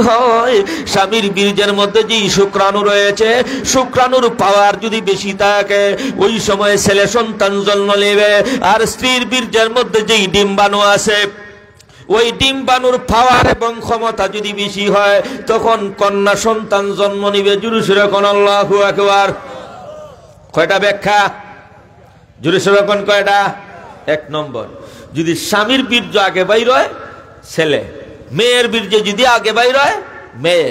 হয়, স্বামীর বীর্যের মধ্যে যে শুক্রাণু রয়েছে, শুক্রাণুর পাওয়ার যদি বেশি থাকে, ওই সময় ছেলে সন্তান জন্ম নেবে। আর স্ত্রীর বীর্যের মধ্যে যেই ডিম্বাণু আছে, ওই ডিম্বাণুর পাওয়ার এবং ক্ষমতা যদি বেশি হয়, তখন কন্যা সন্তান জন্ম নিবে। জোরে সোরে কোন আল্লাহু আকবার। কয়টা ব্যাখ্যা? জোরে সোরে কোন কয়টা? ১ নম্বর, যদি স্বামীর বীর্য আগে বাইর হয় ছেলে, মেয়ের বীর্য যদি আগে বাইর হয় মেয়ে।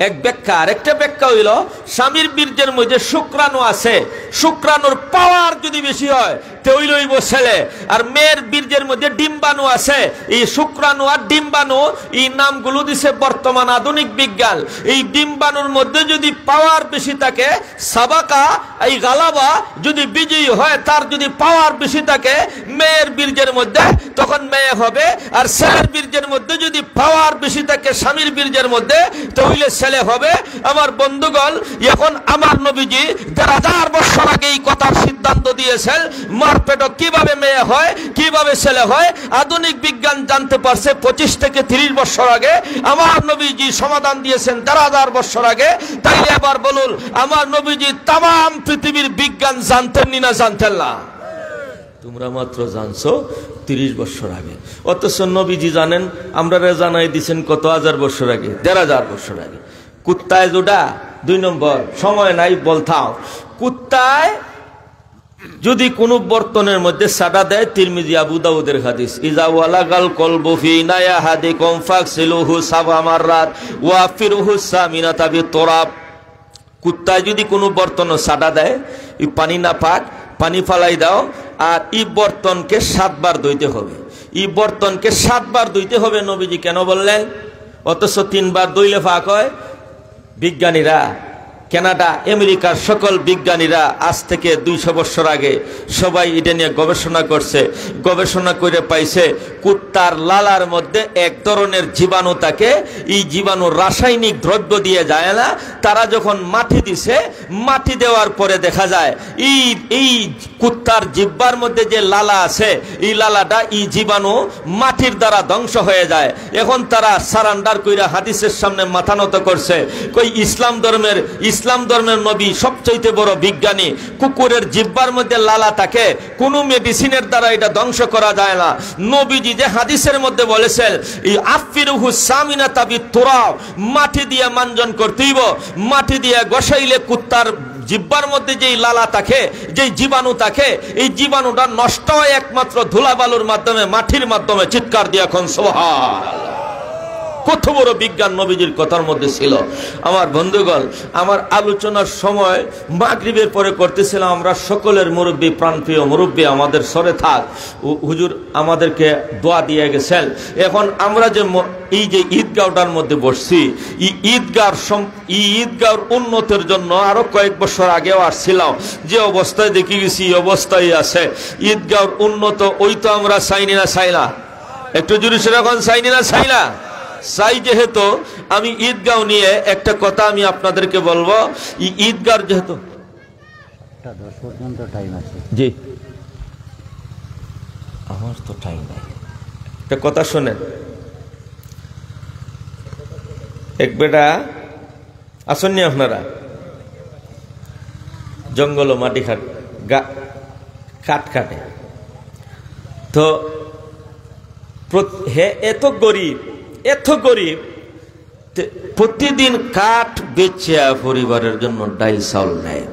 এক ব্যাখ্যা। আরেকটা ব্যাখ্যা হইল স্বামীর বীর্যের মধ্যে শুক্রাণু আছে, শুক্রাণুর পাওয়ার যদি বেশি হয় তৈল হইব ছেলে। আর মেয়ের বীর্যের মধ্যে ডিম্বাণু আছে, এই শুক্রাণু আর ডিম্বাণু এই নামগুলো দিছে বর্তমান আধুনিক বিজ্ঞান। এই ডিম্বাণুর মধ্যে যদি পাওয়ার বেশি থাকে, সাবাকা এই গালাবা যদি বিজয়ী হয়, তার যদি পাওয়ার বেশি থাকে মেয়ের বীর্যের মধ্যে, তখন মেয়ে হবে। আর ছেলের বীর্যের মধ্যে যদি পাওয়ার বেশি থাকে স্বামীর বীর্যের মধ্যে, তাহলে ছেলে হবে। আমার বন্ধুগণ, এখন আমার নবীজি ১,৫০০ বছর আগে এই কথার সিদ্ধান্ত দিয়েছেন মার পেটে কিভাবে মেয়ে হয় কিভাবে ছেলে হয়। আধুনিক বিজ্ঞান জানতে পারছে ২৫ থেকে ৩০ বছর আগে। আমার নবীজি সমাধান দিয়েছেন ১,৫০০ বছর আগে। তাইলে আবার বলুন, আমার নবীজি তাম পৃথিবীর বিজ্ঞান জানতেন না জানতেন না? তোমরা মাত্র জানছো ৩০ বছর আগে, অথচ নবীজি জানেন আমরা জানাই দিচ্ছেন কত হাজার বছর আগে, ১,৫০০ বছর আগে। কুত্তায় জোড়া ২ নম্বর, সময় নাই বলতাম। কুত্তায় যদি কোনো বর্তনের মধ্যে সাদা দেয়, তিরমিজি আবু দাউদের হাদিস, ইজা ওয়ালাগাল কলবু ফি নায়াহাদিকুম ফাগসিলুহু সাবআ মাররাত ওয়া আফিরুহু সামিনাতা বিতুরাব। কুত্তায় যদি কোনো বর্তন সাদা দেয়, এই পানি না পাক, পানি ফালাই দাও, আর এই বর্তনকে ৭ বার ধুইতে হবে। এই বর্তনকে ৭ বার ধুইতে হবে। নবীজি কেন বললেন? অথচ ৩ বার ধুইলে পাক হয়। বিজ্ঞানীরা, কানাডা আমেরিকার সকল বিজ্ঞানীরা আজ থেকে ২০০ বছর আগে সবাই এটা নিয়ে গবেষণা করছে। গবেষণা করে পাইছে কুত্তার লালার মধ্যে এক ধরনের জীবাণু থাকে। এই জীবাণু রাসায়নিক দ্রব্য দিয়ে যায় না। তারা যখন মাটি দিছে, মাটি দেওয়ার পরে দেখা যায় এই কুত্তার জিহ্বার মধ্যে যে লালা আছে, এই লালাটা এই জীবাণু মাটির দ্বারা ধ্বংস হয়ে যায়। এখন তারা সারান্ডার কইরা হাদিসের সামনে মাথা নত করছে, কই ইসলাম ইসলাম ধর্মের নবী সবচাইতে বড় বিজ্ঞানী। কুকুরের জিহ্বার মধ্যে লালা থাকে, কোনো মেডিসিনের দ্বারা এটা ধ্বংস করা যায় না। নবীজি যে হাদিসের মধ্যে বলেছেন এই আফিরুহু সামিনা তাবি তুরাব, মাটি দিয়ে মানজন করতেইব, মাটি দিয়ে গসাইলে কুত্তার জিহ্বার মধ্যে যেই লালা থাকে, যেই জীবাণু থাকে, এই জীবাণুটা নষ্ট হয় একমাত্র ধুলাবালুর মাধ্যমে, মাটির মাধ্যমে। চিৎকার দিয়ে এখন সুবহানাল্লাহ। কত বড় বিজ্ঞান নবীজির কথার মধ্যে ছিল। আমার বন্ধুগণ, আমার আলোচনার সময় মাগরিবের পরে করতেছিলাম, আমরা সকলের মুরব্বী, প্রাণপ্রিয় মুরব্বী আমাদের সরে থাক, হুজুর আমাদেরকে দোয়া দিয়ে গেছেন। এখন আমরা যে এই যে ঈদগাহটার মধ্যে বসছি, এই ঈদগাহর উন্নতির জন্য আরো কয়েক বছর আগেও আসছিলাম, যে অবস্থায় দেখে গেছি এই অবস্থায় আছে। ঈদগাহর উন্নত ওই তো আমরা চাইনি না, চাই না? একটু জোরে সরে এখন চাইনি না, চাই না? চাই। যেহেতু আমি ঈদগাহ নিয়ে একটা কথা আমি আপনাদেরকে বলবো, ঈদগাহ যেহেতু 10 পর্যন্ত টাইম আছে। জি, আমার তো টাইম নাই। একটা কথা শোনেন, এক বেটা আসেননি আপনারা, জঙ্গল ও মাটি কাঠ কাটে তো, হে এত গরিব, এত গরিব, প্রতিদিন কাঠ বেচে পরিবারের জন্য ডাইল চাউল নেয়।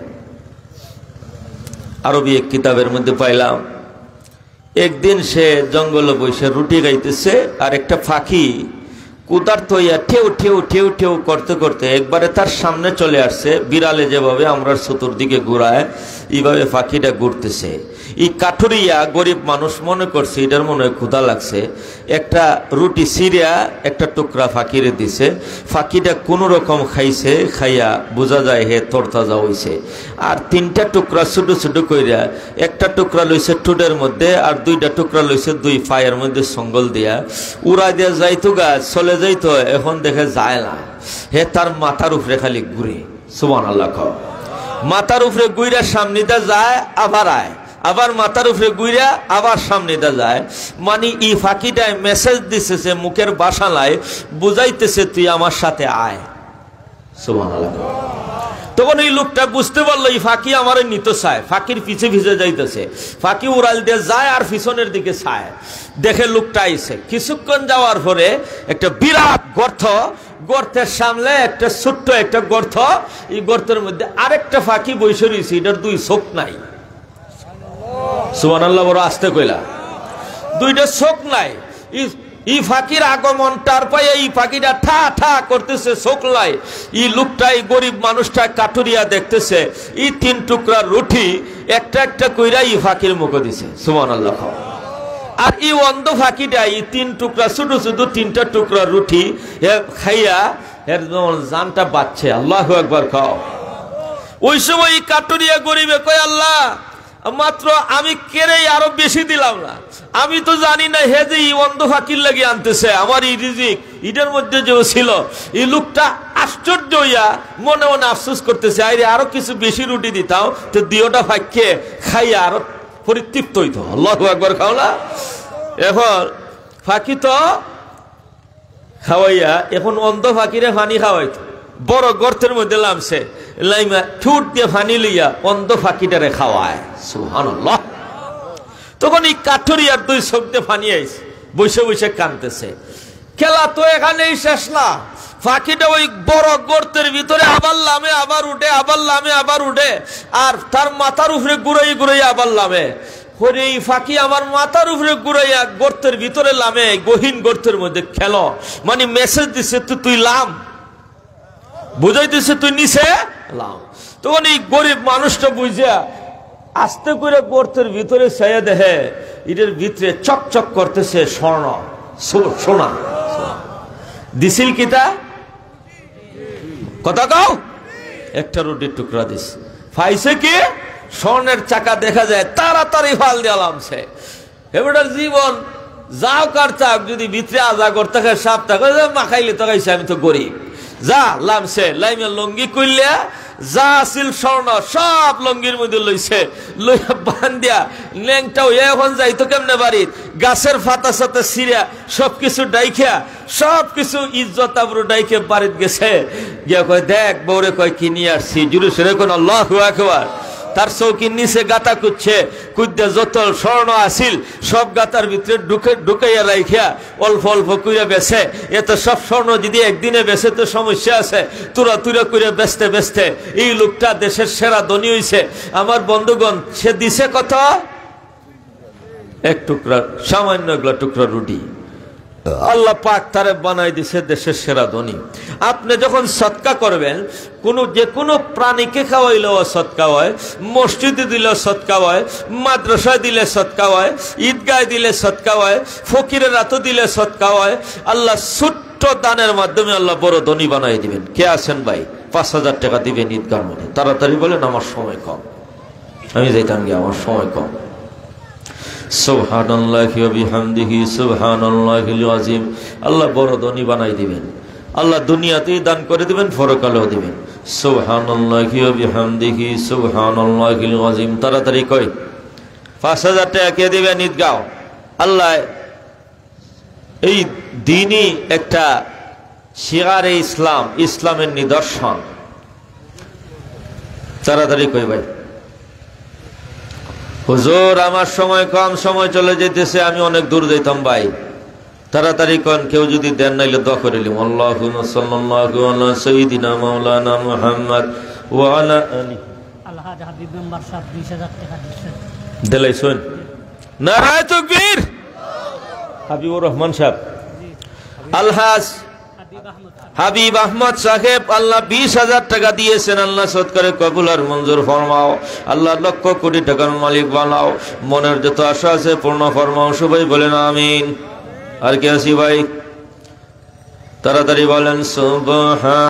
আরবি এক কিতাবের মধ্যে পাইলাম, একদিন সে জঙ্গলে বসে রুটি খাইতেছে, আর একটা ফাঁকি কুদার তৈয়া ঠেউ ঠেউ ঠেউ ঠেউ করতে করতে একবারে তার সামনে চলে আসছে। বিড়ালে যেভাবে আমরা চতুর্দিকে ঘুরায়, এইভাবে ফাঁকিটা ঘুরতেছে। এই কাঠুরিয়া গরিব মানুষ মনে করছে এটার মনে হয় ক্ষুধা লাগছে, একটা রুটি সিরিয়া একটা টুকরা ফাঁকিরে দিছে। ফাঁকিটা কোনো রকম খাইছে, খাইয়া বোঝা যায় হে তরতাজা হইছে। আর 3টা টুকরা ছোট ছোট কইরা, একটা টুকরা লইছে ঠোঁটের মধ্যে, আর 2টা টুকরা লইছে 2 পায়ের মধ্যে সঙ্গল দিয়া, উড়া দিয়া যাইতো গাছ চলে যাইতো। এখন দেখে যায় না, হে তার মাথার উপরে খালি ঘুরে। সুবহানাল্লাহ। মাথার উপরে গুইরা সামনেটা যায়, আবার আয়, আবার মাথার উপরে গুইরা আবার সামনেটা যায়। মানে এই ফাঁকিটায় মেসেজ দিতেছে, মুখের বাসা নাই, বুঝাইতেছে তুই আমার সাথে আয়। সুবহানাল্লাহ। তখন এই লোকটা বুঝতে পারলো এই ফাঁকি আমার নিতে চায়, ফাঁকির পিছে ভিজে যাইতেছে। ফাঁকি উড়াল দিয়ে যায় আর পিছনের দিকে চায়, দেখে লোকটা আইছে। কিছুক্ষণ যাওয়ার পরে একটা বিরাট গর্ত, গর্তের সামনে একটা ছোট্ট একটা গর্ত, এই গর্তের মধ্যে আরেকটা ফাঁকি বসে রয়েছে, এটার 2 চোখ নাই। সুবহানাল্লাহ, বড় আস্তে কইলা, 2টা চোখ নাই। এই ফাঁকির আগমন টার পায়, এই ফাঁকিটা ঠা ঠা করতেছে, চোখ নাই। এই লোকটাই গরিব মানুষটা কাটুরিয়া দেখতেছে, এই 3 টুকরা রুটি একটা একটা কইরা এই ফাঁকির মুখে দিছে। সুবহানাল্লাহ। আর এই অন্ধ ফাঁকিটা এই 3 টুকরা ছোট ছোট 3টা টুকরা রুটি খাইয়া এর জানটা বাঁচছে। আল্লাহু আকবার খাও। ওই সময় কাটুরিয়া গরিবে কয়, আল্লাহ মাত্র আমি কেড়েই আরো বেশি দিলাম না, আমি তো জানি না হে যে অন্ধ ফাঁকির লাগিয়ে আনতেছে আমার এই রিজিক, এটার মধ্যে যে ছিল। এই লোকটা আশ্চর্য হইয়া মনে মনে আফসোস করতেছে, আরে আরো কিছু বেশি রুটি দিতাম তো 2টা ফাঁকে খাইয়া আরো পরিতৃপ্ত হইতো। আল্লাহু আকবার খাও না। এখন ফাঁকি তো খাওয়াইয়া, এখন অন্ধ ফাঁকিরে পানি খাওয়াইতো, বড় গর্তের মধ্যে নামছে, লাইমা ঠুট দিয়ে পানি লইয়া অন্ধ ফাঁকিটারে খাওয়ায়। সুবহানাল্লাহ। তখন এই কাঠুরিয়ার 2 চোখ দিয়ে পানি আইছে, বসে বসে কাঁদতেছে। খেলা তো এখানেই শেষ না, ফাঁকিটা ওই বড় গর্তের ভিতরে আবার লামে আবার উঠে, আবার লামে আবার উঠে, আর তার মাথার উপরে ঘুরাই ঘুরাই আবার লামে। পরে এই ফাঁকি আমার মাথার উপরে ঘুরাইয়া গর্তের ভিতরে লামে, গহীন গর্তের মধ্যে খেলো। মানে মেসেজ দিছে তুই লাম, বুঝাইতেছে তুই নিচে লাম। তখন এই গরিব মানুষটা বুঝা আস্তে করে গর্তের ভিতরে চাইয়া দেখে এটার ভিতরে চকচক করতেছে স্বর্ণ, সোনা। দিছিল কিতা কথা কও, একটা রুটির টুকরা দিস। পাইছে কি স্বর্ণের চাকা দেখা যায়, তাড়াতাড়ি ফাল দিয়ে লামছে। এবার জীবন যাও কার চাক, যদি ভিতরে আজা করতে সাপ থাকে মাখাইলে তো খাইছে, আমি তো গরিব। যা লামছে, লাইমে লঙ্গি কইলে যা আছিল স্বর্ণ সব লঙ্গির মধ্যে লইছে, লইয়া বান্ধিয়া ল্যাংটাও এখন যাইতো কেমনে বাড়ির, গাছের ফাতা সাথে সিরিয়া সবকিছু ডাইখিয়া সব কিছু ইজ্জত আবরু ডাইকে বাড়িতে গেছে, গিয়া কয় দেখ বউরে কয় কি নিয়ে আসছি, জুড়ে সরে কোন আল্লাহু আকবার। তার চৌকির নিচে গাতা কুচ্ছে, কুদ্দা যত স্বর্ণ আসিল সব গাতার ভিতরে ঢুকাইয়া রাখিয়া অল্প অল্প কইরা বেছে। এত সব স্বর্ণ যদি একদিনে বেছে তো সমস্যা আছে, তুরা তুরা করে বেচতে বেচতে এই লোকটা দেশের সেরা ধনী হইছে। আমার বন্ধুগণ, সে দিছে কত? এক টুকরা, সামান্য এগুলা টুকরা রুটি। আল্লাহ পাক তারে বানাই দিছে দেশের সেরা ধনী। আপনি যখন সৎকা করবেন, যে কোনো প্রাণীকে খাওয়াইলেও সৎকা হয়, মসজিদে দিলে সৎকা হয়, মাদ্রাসায় দিলে সৎকা হয়, ঈদগায় দিলে সৎকা হয়, ফকিরের রাতও দিলে সৎকা হয়। আল্লাহ ছোট্ট দানের মাধ্যমে আল্লাহ বড় ধনী বানাই দিবেন। কে আছেন ভাই? 5,000 টাকা দিবেন ঈদগার মধ্যে। তাড়াতাড়ি বলেন আমার সময় কম, আমি যাইতাম গিয়ে, আমার সময় কম। সুবহানাল্লাহি ওয়া বিহামদিহি সুবহানাল্লাহিল আযীম। আল্লাহ বড় ধনী বানাই দিবেন। আল্লাহ দুনিয়াতেই দান করে দিবেন, পরকালেও দিবেন। সুবহানাল্লাহি ওয়া বিহামদিহি সুবহানাল্লাহিল আযীম। তাড়াতাড়ি কই 5,000 টাকা কে দিবেন ঈদগাঁও? আল্লাহ এই দিনই একটা শিগারে ইসলাম, ইসলামের নিদর্শন। তাড়াতাড়ি কই ভাই। হুজুর আমার সময় কম, সময় চলে যেতেছে, আমি অনেক দূর যাইতাম ভাই। তাড়াতাড়ি কন, কেউ যদি দেন নাইলে দোয়া করে নিলাম। আল্লাহুম্মা সাল্লাল্লাহু আলা সাইয়্যিদিনা মাওলানা মুহাম্মদ ওয়া আলা আলিহি। আলহাজ হাবিব মেম্বার সাহেব 20,000 টাকা দিচ্ছেন। দেলাইছেন? নারায়ে তাকবীর। হাবিবুর রহমান সাহেব, আলহাজ হাবিব আহমদ সাহেব, আল্লাহ 20,000 টাকা দিয়েছেন। আল্লাহ সৎকারে কবুল আর মঞ্জুর ফরমাও। আল্লাহ লক্ষ কোটি টাকার মালিক বানাও। মনের যত আশা আছে পূর্ণ ফরমাও। সবাই বলেন আমিন। আর কে আছি ভাই? তাড়াতাড়ি বলেন সুবহান।